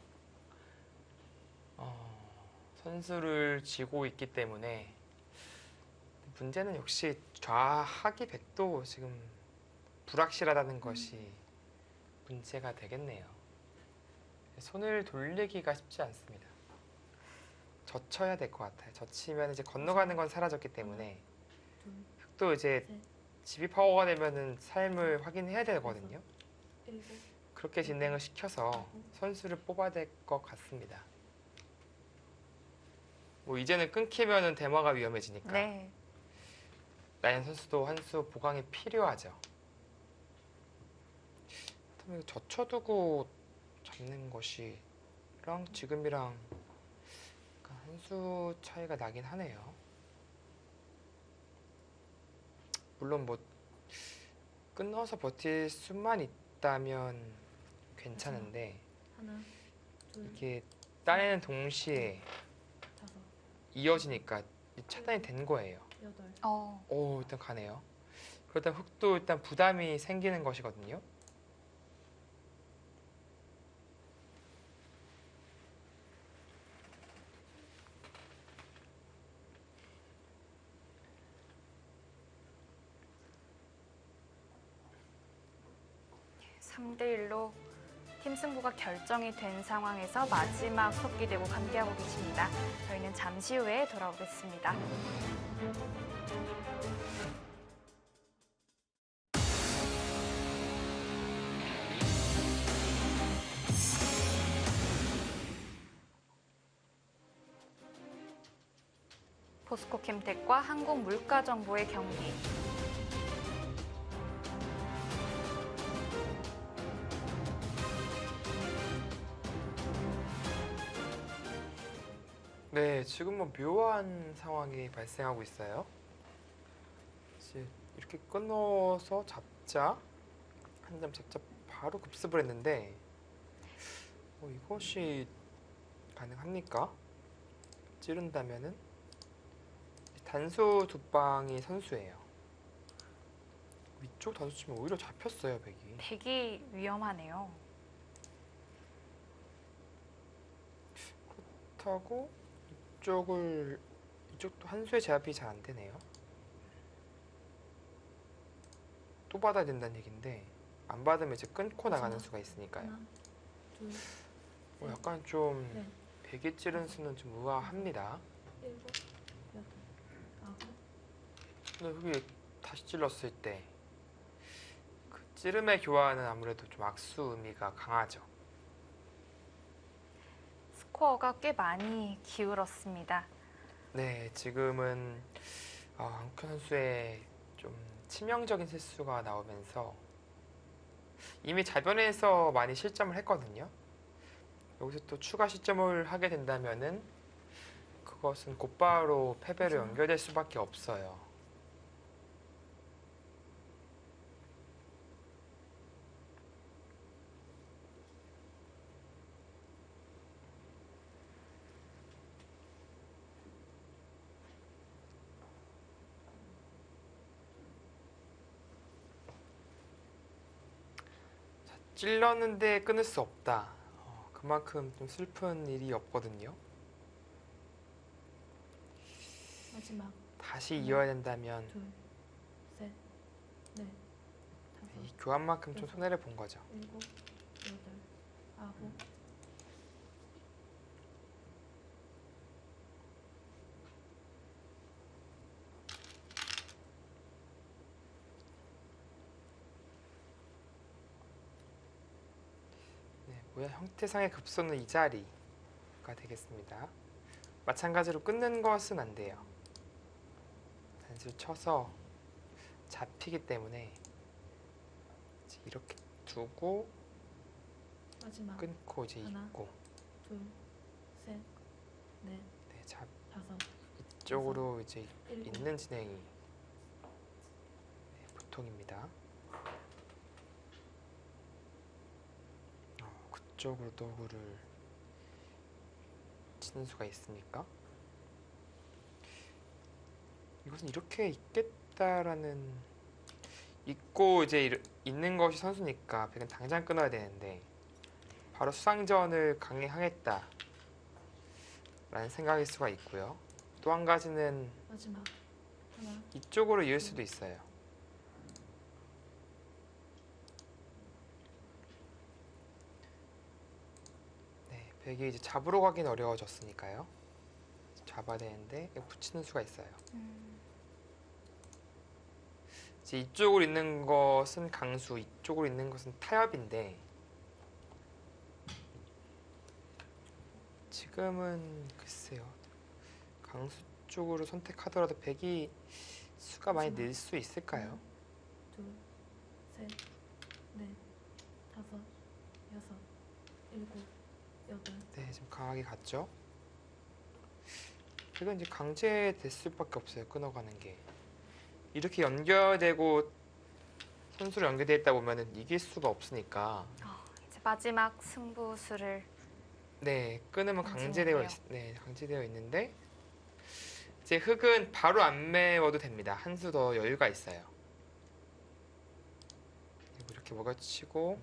선수를 쥐고 있기 때문에 문제는 역시 좌하기 백도 지금 불확실하다는 것이 문제가 되겠네요. 손을 돌리기가 쉽지 않습니다. 젖혀야 될 것 같아요. 젖히면 이제 건너가는 건 사라졌기 때문에 둘, 흙도 이제 셋, 집이 파워가 되면은 삶을 확인해야 되거든요. 일곱, 그렇게 진행을 시켜서 선수를 뽑아야 될 것 같습니다. 뭐 이제는 끊기면은 대마가 위험해지니까 네. 나연 선수도 한 수 보강이 필요하죠. 그렇다면 젖혀두고 잡는 것이랑 지금이랑 한 수 차이가 나긴 하네요. 물론 뭐 끊어서 버틸 수만 있다면 괜찮은데 하나, 둘, 이게 따내는 동시에 다섯, 이어지니까 차단이 된 거예요. 여덟. 오, 일단 가네요. 그렇다면 흙도 일단 부담이 생기는 것이거든요. 3대1로 팀 승부가 결정이 된 상황에서 마지막 속기 대국 함께하고 계십니다. 저희는 잠시 후에 돌아오겠습니다. 포스코 캠텍과 한국물가정보의 경기. 네, 지금 뭐 묘한 상황이 발생하고 있어요. 이제 이렇게 끊어서 잡자 한 점 잡자 바로 급습을 했는데 이것이 가능합니까? 찌른다면은 단수 두 방이 선수예요. 위쪽 단수 치면 오히려 잡혔어요, 백이. 백이 위험하네요. 그렇다고 이쪽도 한 수의 제압이 잘 안 되네요. 또 받아야 된다는 얘긴데 안 받으면 이제 끊고 나가는 수가 있으니까요. 하나, 둘, 약간 좀 네. 백이 찌른 수는 좀 우아합니다. 일곱, 여덟, 아홉. 근데 여기 다시 찔렀을 때 그 찌름의 교환은 아무래도 좀 악수 의미가 강하죠. 스코어가 꽤 많이 기울었습니다. 네, 지금은 앙현 선수의 좀 치명적인 실수가 나오면서 이미 자변에서 많이 실점을 했거든요. 여기서 또 추가 실점을 하게 된다면은 그것은 곧바로 패배로 연결될 수밖에 없어요. 찔렀는데 끊을 수 없다. 그만큼 좀 슬픈 일이 없거든요. 마지막 다시 이어야 된다면 둘, 셋, 넷, 이 다섯, 교환만큼 좀 손해를 본 거죠. 일곱, 여덟, 아홉. 네, 모양 형태상의 급소는 이 자리가 되겠습니다. 마찬가지로 끊는 것은 안 돼요. 단수를 쳐서 잡히기 때문에 이제 이렇게 두고 마지막 끊고 이제 하나. 입고 둘, 셋, 넷, 네, 다섯, 이쪽으로 이제 일곱. 있는 진행이 보통입니다. 그쪽으로 도구를 치는 수가 있습니까? 이것은 이렇게 있겠다라는 있고 이제 있는 것이 선수니까 백은 당장 끊어야 되는데 바로 수상전을 강행하겠다 라는 생각일 수가 있고요. 또 한 가지는 마지막 하나, 이쪽으로 이을 수도 있어요. 네, 백이 이제 잡으러 가긴 어려워졌으니까요. 잡아야 되는데 붙이는 수가 있어요. 이제 이쪽으로 있는 것은 강수, 이쪽으로 있는 것은 타협인데 지금은 글쎄요. 강수 쪽으로 선택하더라도 백이 수가 많이 늘 수 있을까요? 둘, 셋, 넷, 다섯, 여섯, 일곱, 여덟. 네, 지금 강하게 갔죠. 백은 이제 강제될 수밖에 없어요. 끊어가는 게. 이렇게 연결되고 선수로 연결되어 있다 보면은 이길 수가 없으니까. 이제 마지막 승부수를 네, 끊으면 던지는데요. 강제되어 있는데 이제 흙은 바로 안 메워도 됩니다. 한 수 더 여유가 있어요. 이렇게 먹어치고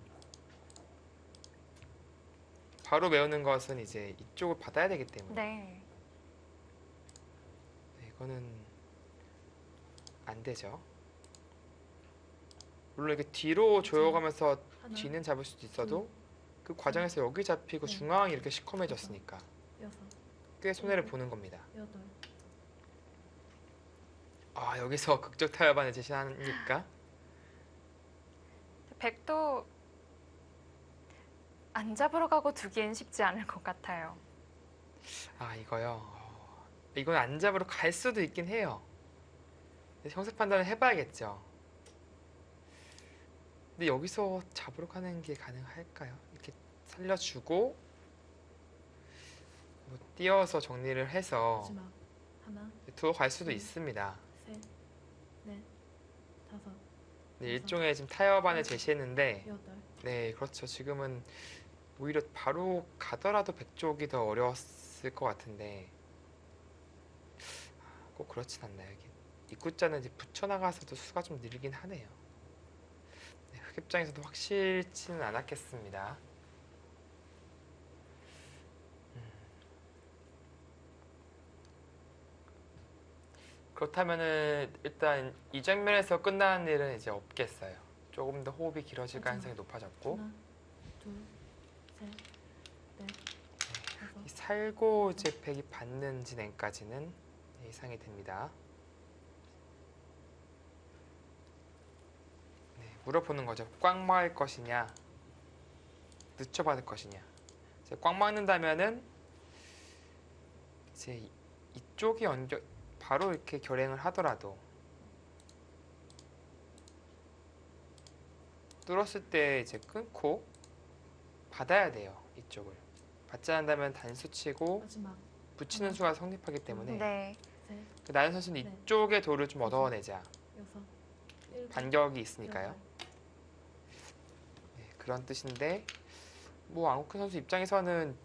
바로 메우는 것은 이제 이쪽을 받아야 되기 때문에 네. 네, 이거는 안 되죠. 물론 이렇게 뒤로 조여가면서 하나, G는 잡을 수도 있어도 그 과정에서 여기 잡히고 네. 중앙이 이렇게 시커매졌으니까 여섯, 꽤 손해를 보는 겁니다. 여덟, 아, 여기서 극적 타협안을 제시하니까 백도 안 잡으러 가고 두기엔 쉽지 않을 것 같아요. 아, 이거요. 이건 안 잡으러 갈 수도 있긴 해요. 형식 판단을 해봐야겠죠. 근데 여기서 잡으러 가는 게 가능할까요? 이렇게 살려주고 뭐 띄어서 정리를 해서 마지막 하나, 두어 갈 수도 있습니다. 셋, 넷, 다섯, 네, 일종의 지금 타협안을 제시했는데 여덟, 네, 그렇죠. 지금은 오히려 바로 가더라도 백쪽이 더 어려웠을 것 같은데 꼭 그렇진 않나요? 이게 입구자는 이제 붙여나가서도 수가 좀 늘긴 하네요. 네, 흑입장에서도 확실치는 않았겠습니다. 그렇다면은 일단 이 장면에서 끝나는 일은 이제 없겠어요. 조금 더 호흡이 길어질 가능성이 높아졌고 하나, 둘, 셋, 넷, 다섯, 이 살고 이제 백이 받는 진행까지는 예상이 됩니다. 네, 물어보는 거죠. 꽉 막을 것이냐, 늦춰받을 것이냐. 이제 꽉 막는다면은 이제 이쪽이 언제 바로 이렇게 결행을 하더라도 뚫었을 때 이제 끊고 받아야 돼요. 이쪽을 받지 않는다면 단수 치고 마지막 붙이는 수가 성립하기 때문에 네. 셋, 그 나연 선수는 네. 이쪽의 돌을 좀 얻어내자. 여섯, 일곱, 반격이 있으니까요. 여덟, 네, 그런 뜻인데 뭐 안국현 선수 입장에서는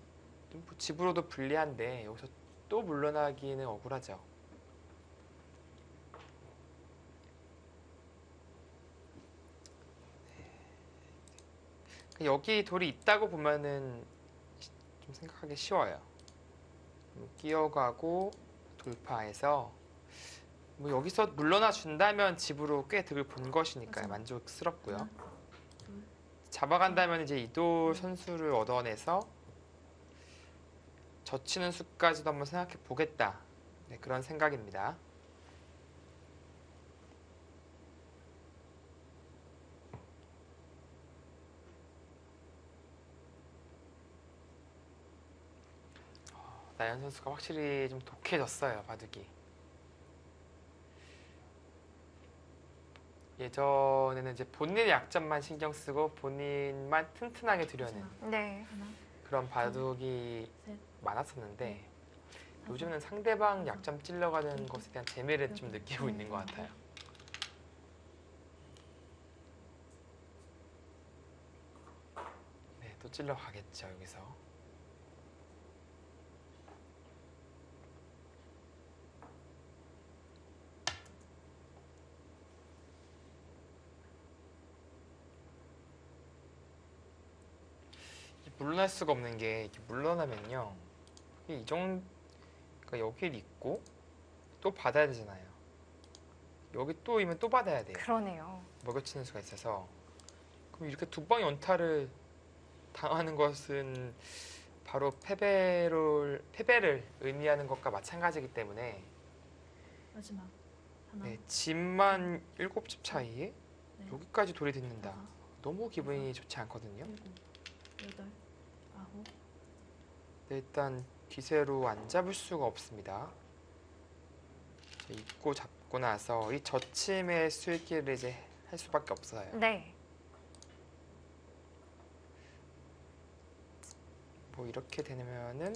뭐 집으로도 불리한데 여기서 또 물러나기는 억울하죠. 네. 여기 돌이 있다고 보면은 좀 생각하기 쉬워요. 끼어가고 돌파해서 뭐 여기서 물러나 준다면 집으로 꽤 득을 본 것이니까요. 만족스럽고요. 하나, 둘, 잡아간다면 이제 이돌 선수를 얻어내서 젖히는 수까지도 한번 생각해 보겠다. 네, 그런 생각입니다. 나연 선수가 확실히 좀 독해졌어요, 바둑이. 예전에는 이제 본인의 약점만 신경 쓰고 본인만 튼튼하게 두려는 마지막 네. 하나, 그런 바둑이 셋, 많았었는데 다섯, 요즘은 상대방 약점 찔러가는 것에 대한 재미를 좀 느끼고 있는 것 같아요. 네, 또 찔러가겠죠, 여기서. 물러날 수가 없는 게 이렇게 물러나면요. 이 정도 그러니까 여기 있고 또 받아야 되잖아요. 여기 또 이면 또 받아야 돼요. 그러네요. 먹여치는 수가 있어서 그럼 이렇게 두 방의 연타를 당하는 것은 바로 패배를 의미하는 것과 마찬가지이기 때문에 마지막 하나, 네, 집만 7집 차이에 넷, 여기까지 돌이 듣는다. 다섯, 너무 기분이 좋지 않거든요. 일곱, 여덟, 아홉, 네, 일단 기세로 안 잡을 수가 없습니다. 입고 잡고 나서 이 젖힘의 수익기를 이제 할 수밖에 없어요. 네. 뭐 이렇게 되면은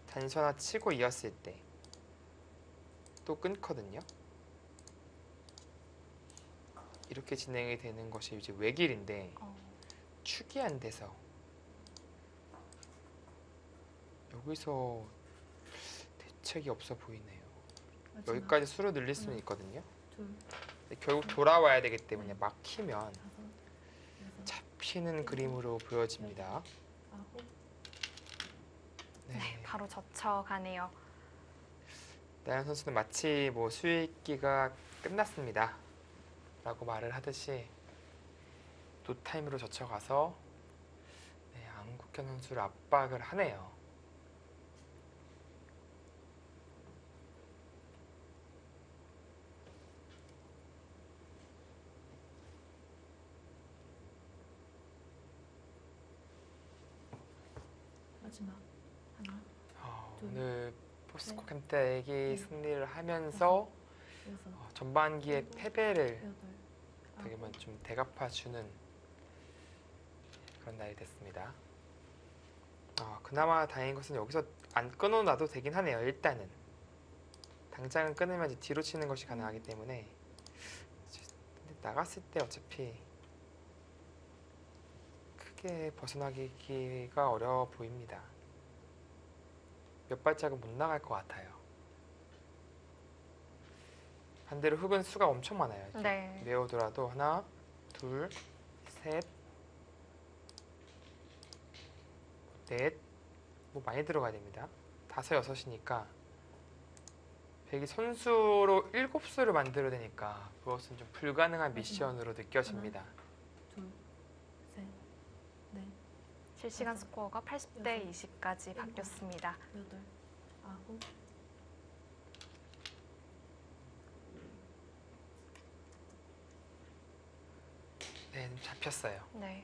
단서나 치고 이었을 때 또 끊거든요. 이렇게 진행이 되는 것이 이제 외길인데 축이 안 돼서 여기서 대책이 없어 보이네요. 마지막 여기까지 수로 늘릴 수는 있거든요. 둘, 근데 결국 돌아와야 되기 때문에 막히면 다섯, 여섯, 잡히는 그림으로 보여집니다. 아홉, 네. 네. 바로 젖혀가네요. 나연 선수는 마치 뭐 수익기가 끝났습니다. 라고 말을 하듯이 노타임으로 젖혀가서 네, 안국현 선수를 압박을 하네요. 마지막 하나, 둘, 오늘 포스코 넷, 캠텍이 넷, 승리를 하면서 여섯, 전반기의 일곱, 패배를 여덟, 어떻게 보면 아홉, 좀 대갚아주는 그런 날이 됐습니다. 그나마 다행인 것은 여기서 안 끊어놔도 되긴 하네요. 일단은 당장은 끊으면 이제 뒤로 치는 것이 가능하기 때문에 근데 나갔을 때 어차피 크게 벗어나기가 어려워 보입니다. 몇 발짝은 못 나갈 것 같아요. 반대로 흙은 수가 엄청 많아요. 이렇게 네. 메어도라도 하나, 둘, 셋, 넷, 뭐 많이 들어가야 됩니다. 다섯, 여섯이니까 백이 선수로 7수를 만들어야 되니까 그것은 좀 불가능한 미션으로 느껴집니다. 둘, 셋, 넷, 실시간 스코어가 80대 20까지 바뀌었습니다. 여덟, 아홉, 네, 좀 잡혔어요. 네.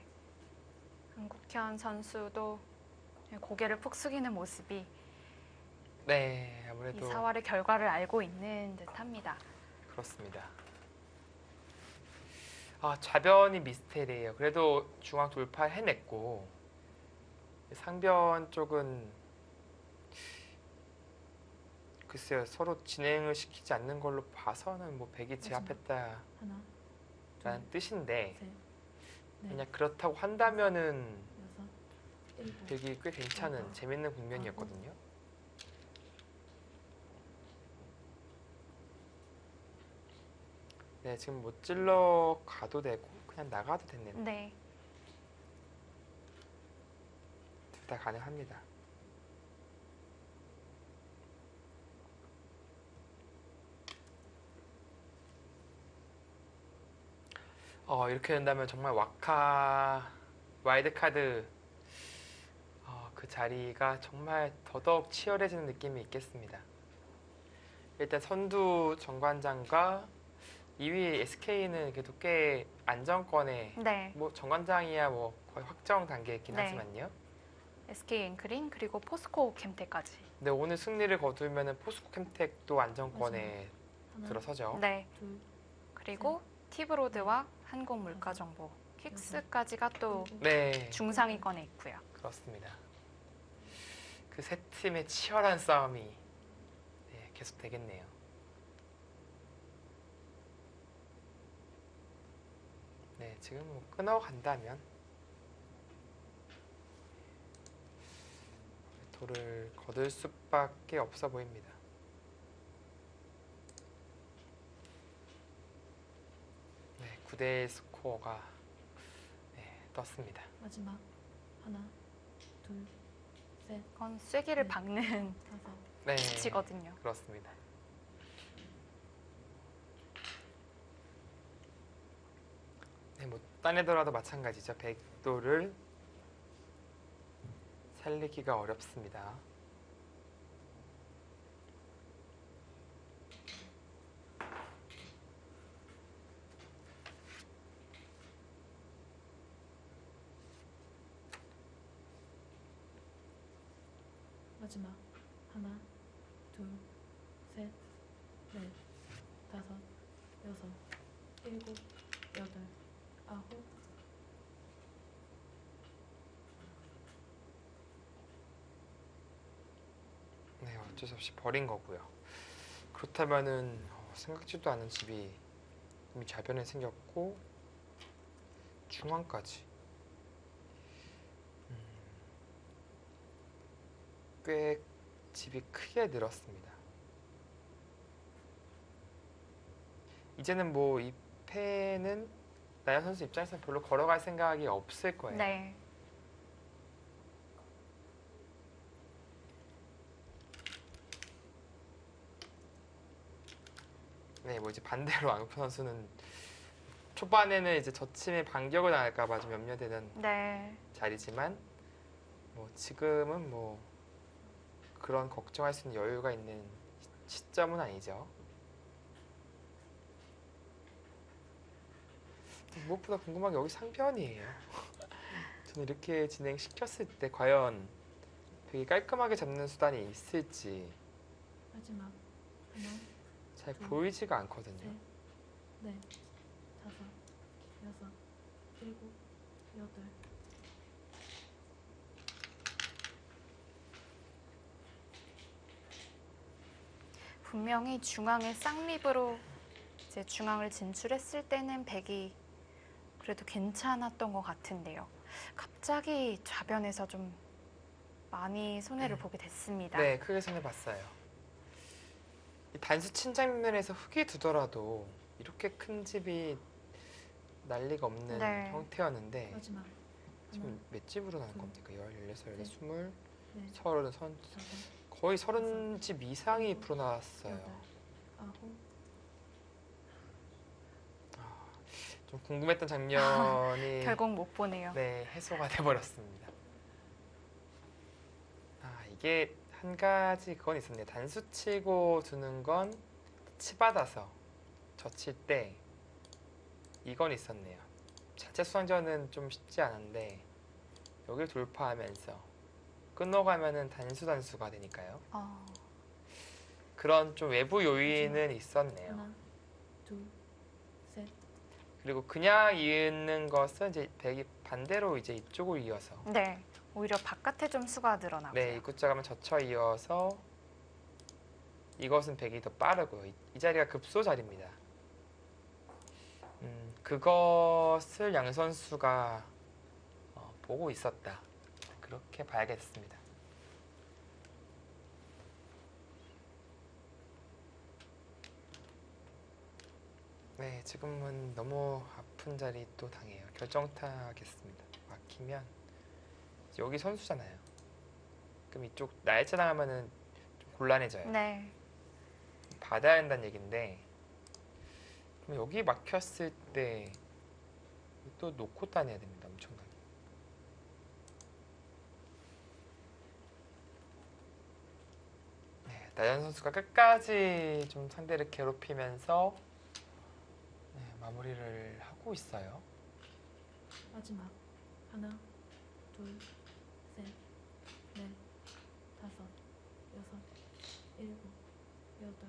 안국현 선수도 고개를 푹 숙이는 모습이 네, 이 아무래도 사활의 결과를 알고 있는 듯합니다. 그렇습니다. 좌변이 미스테리예요. 그래도 중앙 돌파 해냈고 상변 쪽은 글쎄요, 서로 진행을 시키지 않는 걸로 봐서는 뭐 백이 제압했다라는 하나, 뜻인데 셋, 넷, 만약 그렇다고 한다면은 여섯, 일곱, 백이 꽤 괜찮은 재밌는 국면이었거든요. 네, 지금 못 찔러 가도 되고 그냥 나가도 됐네요. 네. 둘 다 가능합니다. 이렇게 된다면 정말 와일드카드 그 자리가 정말 더더욱 치열해지는 느낌이 있겠습니다. 일단 선두 정관장과 2위 SK는 그래도 꽤 안정권에 네. 뭐 정관장이야 뭐 거의 확정 단계이긴 네. 하지만요. SK 앵크린 그리고 포스코 캠텍까지. 근데 오늘 승리를 거두면은 포스코 캠텍도 안정권에 하나, 들어서죠. 네. 둘, 그리고 티브로드와 한국물가정보, 퀵스까지가 또 네, 중상위권에 있고요. 그렇습니다. 그 세 팀의 치열한 싸움이 네, 계속 되겠네요. 네, 지금 뭐 끊어간다면 돌을 거둘 수밖에 없어 보입니다. 네, 9대1 스코어가 네, 떴습니다. 마지막 하나, 둘, 셋, 이건 쐐기를 네. 박는 다섯, 네, 치거든요. 그렇습니다. 네, 뭐 따내더라도 마찬가지죠. 백도를 살리기가 어렵습니다. 마지막 하나, 둘, 셋, 넷, 다섯, 여섯, 일곱, 여덟, 아홉, 네, 어쩔 수 없이 버린 거고요. 그렇다면은 생각지도 않은 집이 이미 좌변에 생겼고 중앙까지 꽤 집이 크게 늘었습니다. 이제는 뭐 이 패는 나연 선수 입장에서는 별로 걸어갈 생각이 없을 거예요. 네. 네, 뭐 이제 반대로 안우표 선수는 초반에는 이제 저침에 반격을 당할까봐 좀 염려되는 네. 자리지만 뭐 지금은 뭐 그런 걱정할 수 있는 여유가 있는 시점은 아니죠. 무엇보다 궁금한 게 여기 상변이에요. 저는 이렇게 진행시켰을 때 과연 되게 깔끔하게 잡는 수단이 있을지 마지막 하나, 잘 보이지가 않거든요. 넷, 다섯, 여섯, 일곱, 여덟. 분명히 중앙의 쌍립으로 이제 중앙을 진출했을 때는 백이 그래도 괜찮았던 것 같은데요. 갑자기 좌변에서 좀 많이 손해를 보게 됐습니다. 네, 크게 손해봤어요. 이 단수 친 장면에서 흙이 두더라도 이렇게 큰 집이 난리가 없는 네. 형태였는데 마지막 하나, 지금 몇 집으로 나온 둘, 겁니까? 16, 18, 셋, 20, 넷, 30, 다섯, 거의 30집 이상이 일곱, 불어나왔어요. 여덟, 아홉. 좀 궁금했던 장면이 결국 못 보네요. 네, 해소가 돼버렸습니다. 아, 이게 한 가지 그건 있었네요. 단수 치고 두는 건 치받아서 젖힐 때 이건 있었네요. 자체 수상전은 좀 쉽지 않은데 여기를 돌파하면서 끊어가면은 단수가 되니까요. 그런 좀 외부 요인은 있었네요. 하나, 둘, 셋, 그리고 그냥 이는 것은 이제 백이 반대로 이제 이쪽으로 이어서 네. 오히려 바깥에 좀 수가 늘어나고요. 네, 입구자 가면 젖혀 이어서 이것은 백이 더 빠르고요. 이 자리가 급소 자리입니다. 그것을 양 선수가 보고 있었다. 그렇게 봐야겠습니다. 네, 지금은 너무 아픈 자리 또 당해요. 결정타겠습니다. 막히면 여기 선수잖아요. 그럼 이쪽 날짜 당하면은 좀 곤란해져요. 네. 받아야 한다는 얘긴데 그럼 여기 막혔을 때 또 놓고 다녀야 됩니다. 엄청나게. 네, 나연 선수가 끝까지 좀 상대를 괴롭히면서 네, 마무리를 하고 있어요. 마지막 하나, 둘, 셋, 넷, 다섯, 여섯, 일곱, 여덟.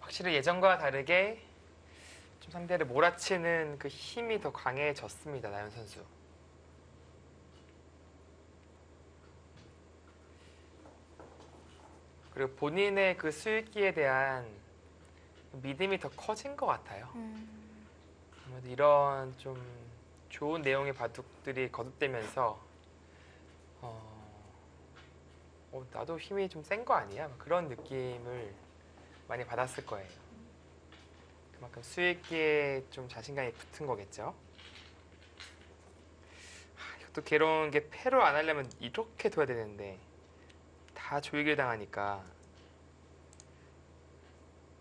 확실히 예전과 다르게 좀 상대를 몰아치는 그 힘이 더 강해졌습니다. 나연 선수. 그리고 본인의 그 수익기에 대한 믿음이 더 커진 것 같아요. 아무래도 이런 좀 좋은 내용의 바둑들이 거듭되면서 나도 힘이 좀 센 거 아니야? 그런 느낌을 많이 받았을 거예요. 그만큼 수익기에 좀 자신감이 붙은 거겠죠. 이것도 괴로운 게 패로 안 하려면 이렇게 둬야 되는데 다 조이길 당하니까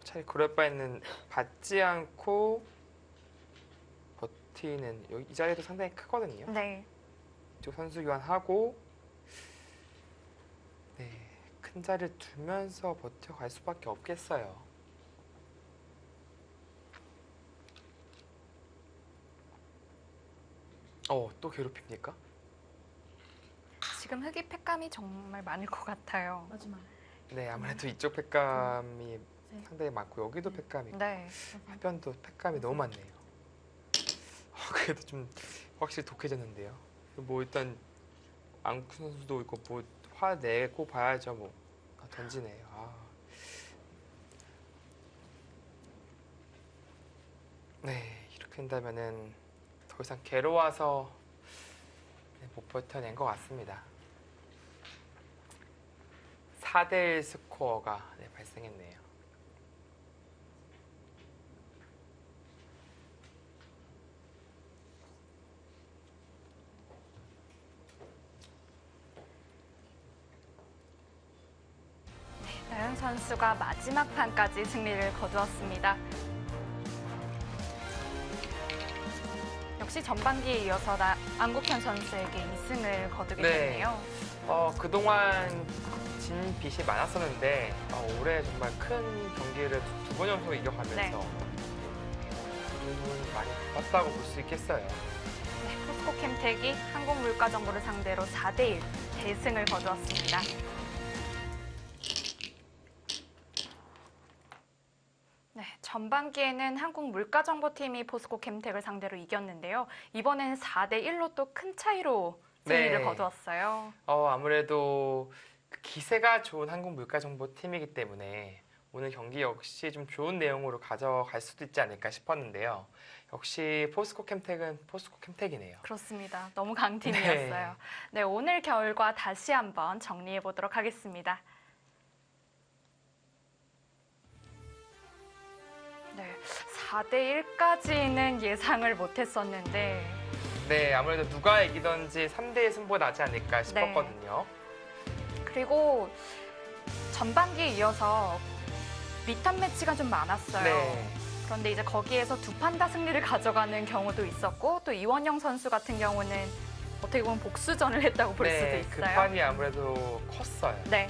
차라리 그럴 바에는 받지 않고 버티는 여기 이 자리도 상당히 크거든요. 네. 이쪽 선수 교환하고 네, 큰 자리를 두면서 버텨갈 수밖에 없겠어요. 또 괴롭힙니까? 지금 흑이 팩감이 정말 많을 것 같아요. 마지막 네, 아무래도 이쪽 팩감이 셋, 상당히 많고 여기도 팩감이 네. 다섯, 하변도 팩감이 너무 많네요. 그래도 좀 확실히 독해졌는데요. 뭐 일단 안쿠 선수도 이거 뭐 화 내고 봐야죠. 뭐 던지네요. 네, 이렇게 된다면은 더 이상 괴로워서 못 버텨낸 것 같습니다. 4대1 스코어가 발생했네요. 선수가 마지막 판까지 승리를 거두었습니다. 역시 전반기에 이어서 안국현 선수에게 2승을 거두게 네. 됐네요. 그동안 진 빚이 많았었는데 올해 정말 큰 경기를 두 번 연속 이겨가면서 네. 기분이 많이 바빴다고 볼 수 있겠어요. 네, 포스코 캠텍이 한국물가정보를 상대로 4대1 대승을 거두었습니다. 네, 전반기에는 한국물가정보팀이 포스코 캠텍을 상대로 이겼는데요. 이번에는 4대1로 또 큰 차이로 승리를 네. 거두었어요. 아무래도 그 기세가 좋은 한국물가정보팀이기 때문에 오늘 경기 역시 좀 좋은 내용으로 가져갈 수도 있지 않을까 싶었는데요. 역시 포스코 캠텍은 포스코 캠텍이네요. 그렇습니다. 너무 강팀이었어요. 네, 오늘 결과 다시 한번 정리해 보도록 하겠습니다. 네, 4대1까지는 예상을 못했었는데 네, 아무래도 누가 이기던지 3대1 승부가 나지 않을까 싶었거든요. 그리고 전반기에 이어서 리턴 매치가 좀 많았어요. 네. 그런데 이제 거기에서 두 판 다 승리를 가져가는 경우도 있었고 또 이원영 선수 같은 경우는 어떻게 보면 복수전을 했다고 볼 수도 있어요. 그 판이 아무래도 컸어요. 네,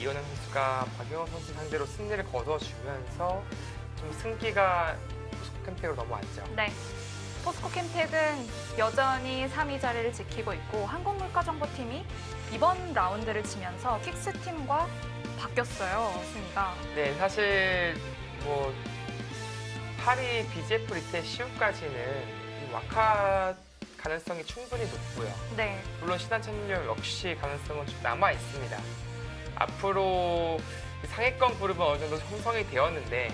이원영 선수가 박영호 선수 상대로 승리를 거둬주면서 좀 승기가 포스코 캠텍으로 넘어왔죠. 네. 포스코 캠텍은 여전히 3위 자리를 지키고 있고 한국물가정보팀이 이번 라운드를 치면서 킥스팀과 바뀌었어요, 순위가. 네, 사실 뭐 8위 BGF 리테 시우까지는 와카 가능성이 충분히 높고요. 네, 물론 신한 천룡 역시 가능성은 좀 남아 있습니다. 앞으로 상위권 그룹은 어느 정도 형성이 되었는데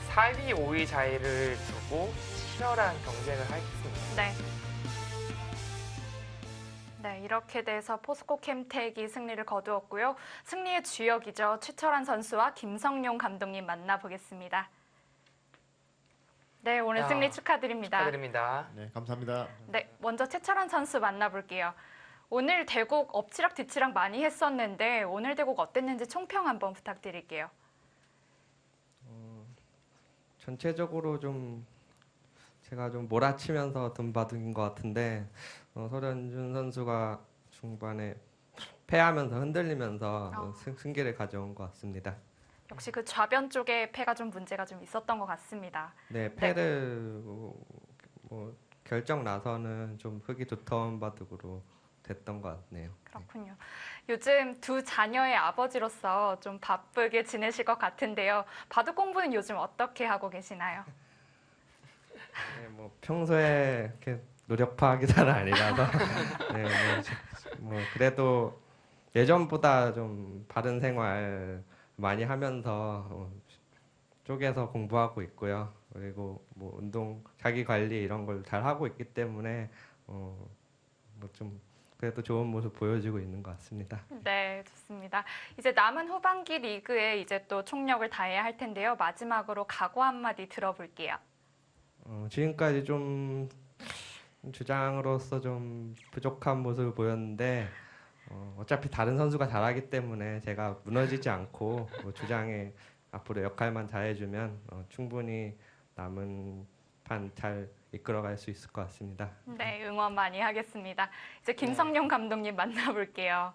4위, 5위 자리를 두고 치열한 경쟁을 하겠습니다. 네. 네, 이렇게 돼서 포스코 캠텍이 승리를 거두었고요. 승리의 주역이죠. 최철환 선수와 김성용 감독님 만나보겠습니다. 네, 오늘 야, 승리 축하드립니다. 축하드립니다. 네, 감사합니다. 네, 먼저 최철환 선수 만나볼게요. 오늘 대국 엎치락 뒤치락 많이 했었는데 오늘 대국 어땠는지 총평 한번 부탁드릴게요. 전체적으로 좀 제가 좀 몰아치면서 돈 받은 것 같은데 서련준 선수가 중반에 패하면서 흔들리면서 승기를 가져온 것 같습니다. 역시 그 좌변 쪽에 패가 좀 문제가 좀 있었던 것 같습니다. 네, 패를 뭐 결정 나서는 좀 흙이 두터운 바둑으로 됐던 것 같네요. 그렇군요. 요즘 두 자녀의 아버지로서 좀 바쁘게 지내실 것 같은데요. 바둑 공부는 요즘 어떻게 하고 계시나요? 네, 뭐 평소에 이렇게 노력파하기 잘 아니라서 네, 뭐 그래도 예전보다 좀 바른 생활 많이 하면서 쪼개서 공부하고 있고요. 그리고 뭐 운동, 자기 관리 이런 걸 잘 하고 있기 때문에 뭐 좀 그래도 좋은 모습 보여주고 있는 것 같습니다. 네, 좋습니다. 이제 남은 후반기 리그에 이제 또 총력을 다해야 할 텐데요. 마지막으로 각오 한마디 들어볼게요. 지금까지 좀 주장으로서 좀 부족한 모습을 보였는데 어차피 다른 선수가 잘하기 때문에 제가 무너지지 않고 뭐 주장에 앞으로 역할만 잘해주면 충분히 남은 판 잘 이끌어갈 수 있을 것 같습니다. 네, 응원 많이 하겠습니다. 이제 김성용 감독님 만나볼게요.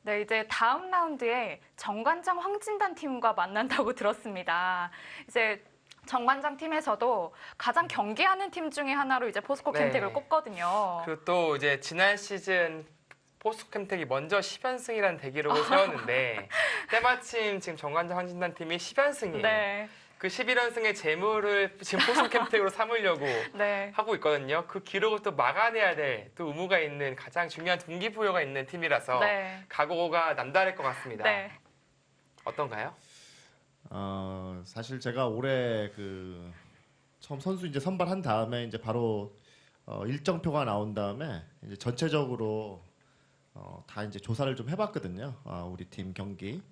네, 이제 다음 라운드에 정관장 황진단 팀과 만난다고 들었습니다. 이제 정관장 팀에서도 가장 경계하는 팀 중에 하나로 이제 포스코 네. 캠텍을 꼽거든요. 그리고 또 이제 지난 시즌 포스코 캠텍이 먼저 10연승이라는 대기록을 세웠는데 때마침 지금 정관장 황진단 팀이 10연승이에요. 네, 그 11연승의 재물을 지금 포스코 캠텍으로 삼으려고 네, 하고 있거든요. 그 기록을 또 막아내야 될 또 의무가 있는 가장 중요한 동기부여가 있는 팀이라서 네, 각오가 남다를 것 같습니다. 네, 어떤가요? 사실 제가 올해 그 처음 선수 이제 선발한 다음에 이제 바로 일정표가 나온 다음에 이제 전체적으로 다 이제 조사를 좀 해봤거든요. 우리 팀 경기,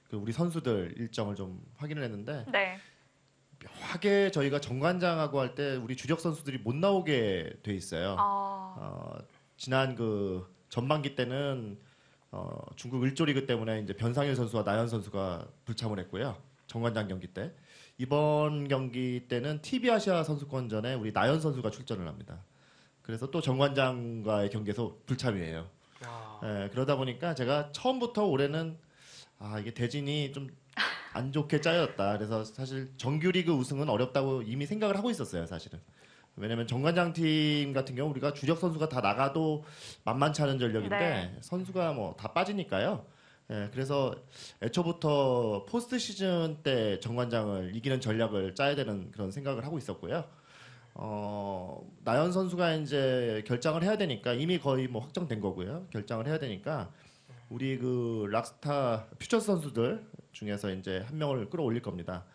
그 우리 선수들 일정을 좀 확인을 했는데 네, 묘하게 저희가 정관장하고 할 때 우리 주력 선수들이 못 나오게 돼 있어요. 아, 지난 그 전반기 때는 중국 을조리그 때문에 이제 변상일 선수와 나연 선수가 불참을 했고요. 정관장 경기 때. 이번 경기 때는 TV 아시아 선수권전에 우리 나연 선수가 출전을 합니다. 그래서 또 정관장과의 경기에서 불참이에요. 아, 예, 그러다 보니까 제가 처음부터 올해는 이게 대진이 좀 안 좋게 짜였다. 그래서 사실 정규리그 우승은 어렵다고 이미 생각을 하고 있었어요, 사실은. 왜냐면 정관장 팀 같은 경우 우리가 주력 선수가 다 나가도 만만치 않은 전력인데 네. 선수가 뭐 다 빠지니까요. 예, 그래서 애초부터 포스트 시즌 때 정관장을 이기는 전략을 짜야 되는 그런 생각을 하고 있었고요. 나연 선수가 이제 결장을 해야 되니까 이미 거의 뭐 확정된 거고요. 결장을 해야 되니까 우리 그 락스타 퓨처 선수들 중에서 이제 한 명을 끌어올릴 겁니다.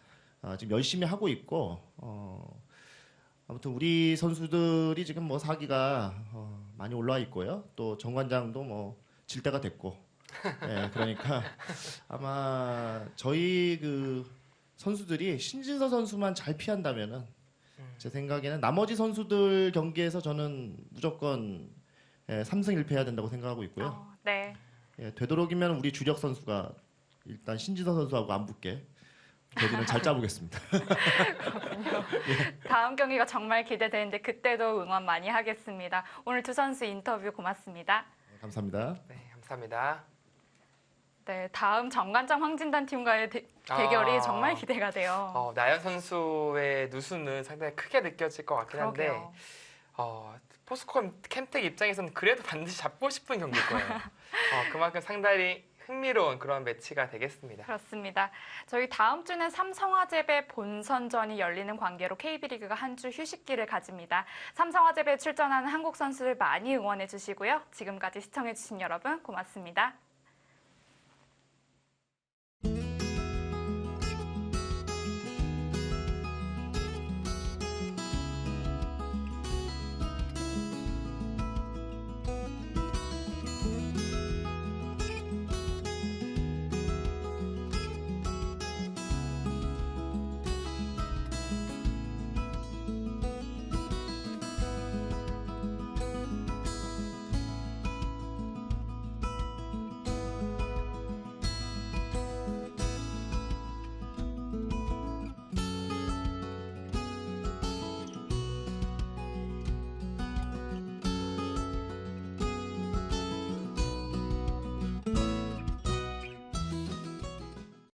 지금 열심히 하고 있고 아무튼 우리 선수들이 지금 뭐 사기가 많이 올라와 있고요. 또 정관장도 뭐 질 때가 됐고, 예, 그러니까 아마 저희 그 선수들이 신진서 선수만 잘 피한다면은 제 생각에는 나머지 선수들 경기에서 저는 무조건 3승 1패 해야 된다고 생각하고 있고요. 네. 예, 되도록이면 우리 주력 선수가 일단 신진서 선수하고 안 붙게 대진을 잘 짜보겠습니다. 다음 경기가 정말 기대되는데 그때도 응원 많이 하겠습니다. 오늘 두 선수 인터뷰 고맙습니다. 감사합니다. 네, 감사합니다. 네, 다음 정관장 황진단 팀과의 대결이 정말 기대가 돼요. 나연 선수의 누수는 상당히 크게 느껴질 것 같긴 한데 그러게요. 포스코 캠텍 입장에서는 그래도 반드시 잡고 싶은 경기일 거예요. 그만큼 상당히 흥미로운 그런 매치가 되겠습니다. 그렇습니다. 저희 다음 주는 삼성화재배 본선전이 열리는 관계로 KB리그가 한 주 휴식기를 가집니다. 삼성화재배에 출전하는 한국 선수들 많이 응원해 주시고요. 지금까지 시청해 주신 여러분 고맙습니다.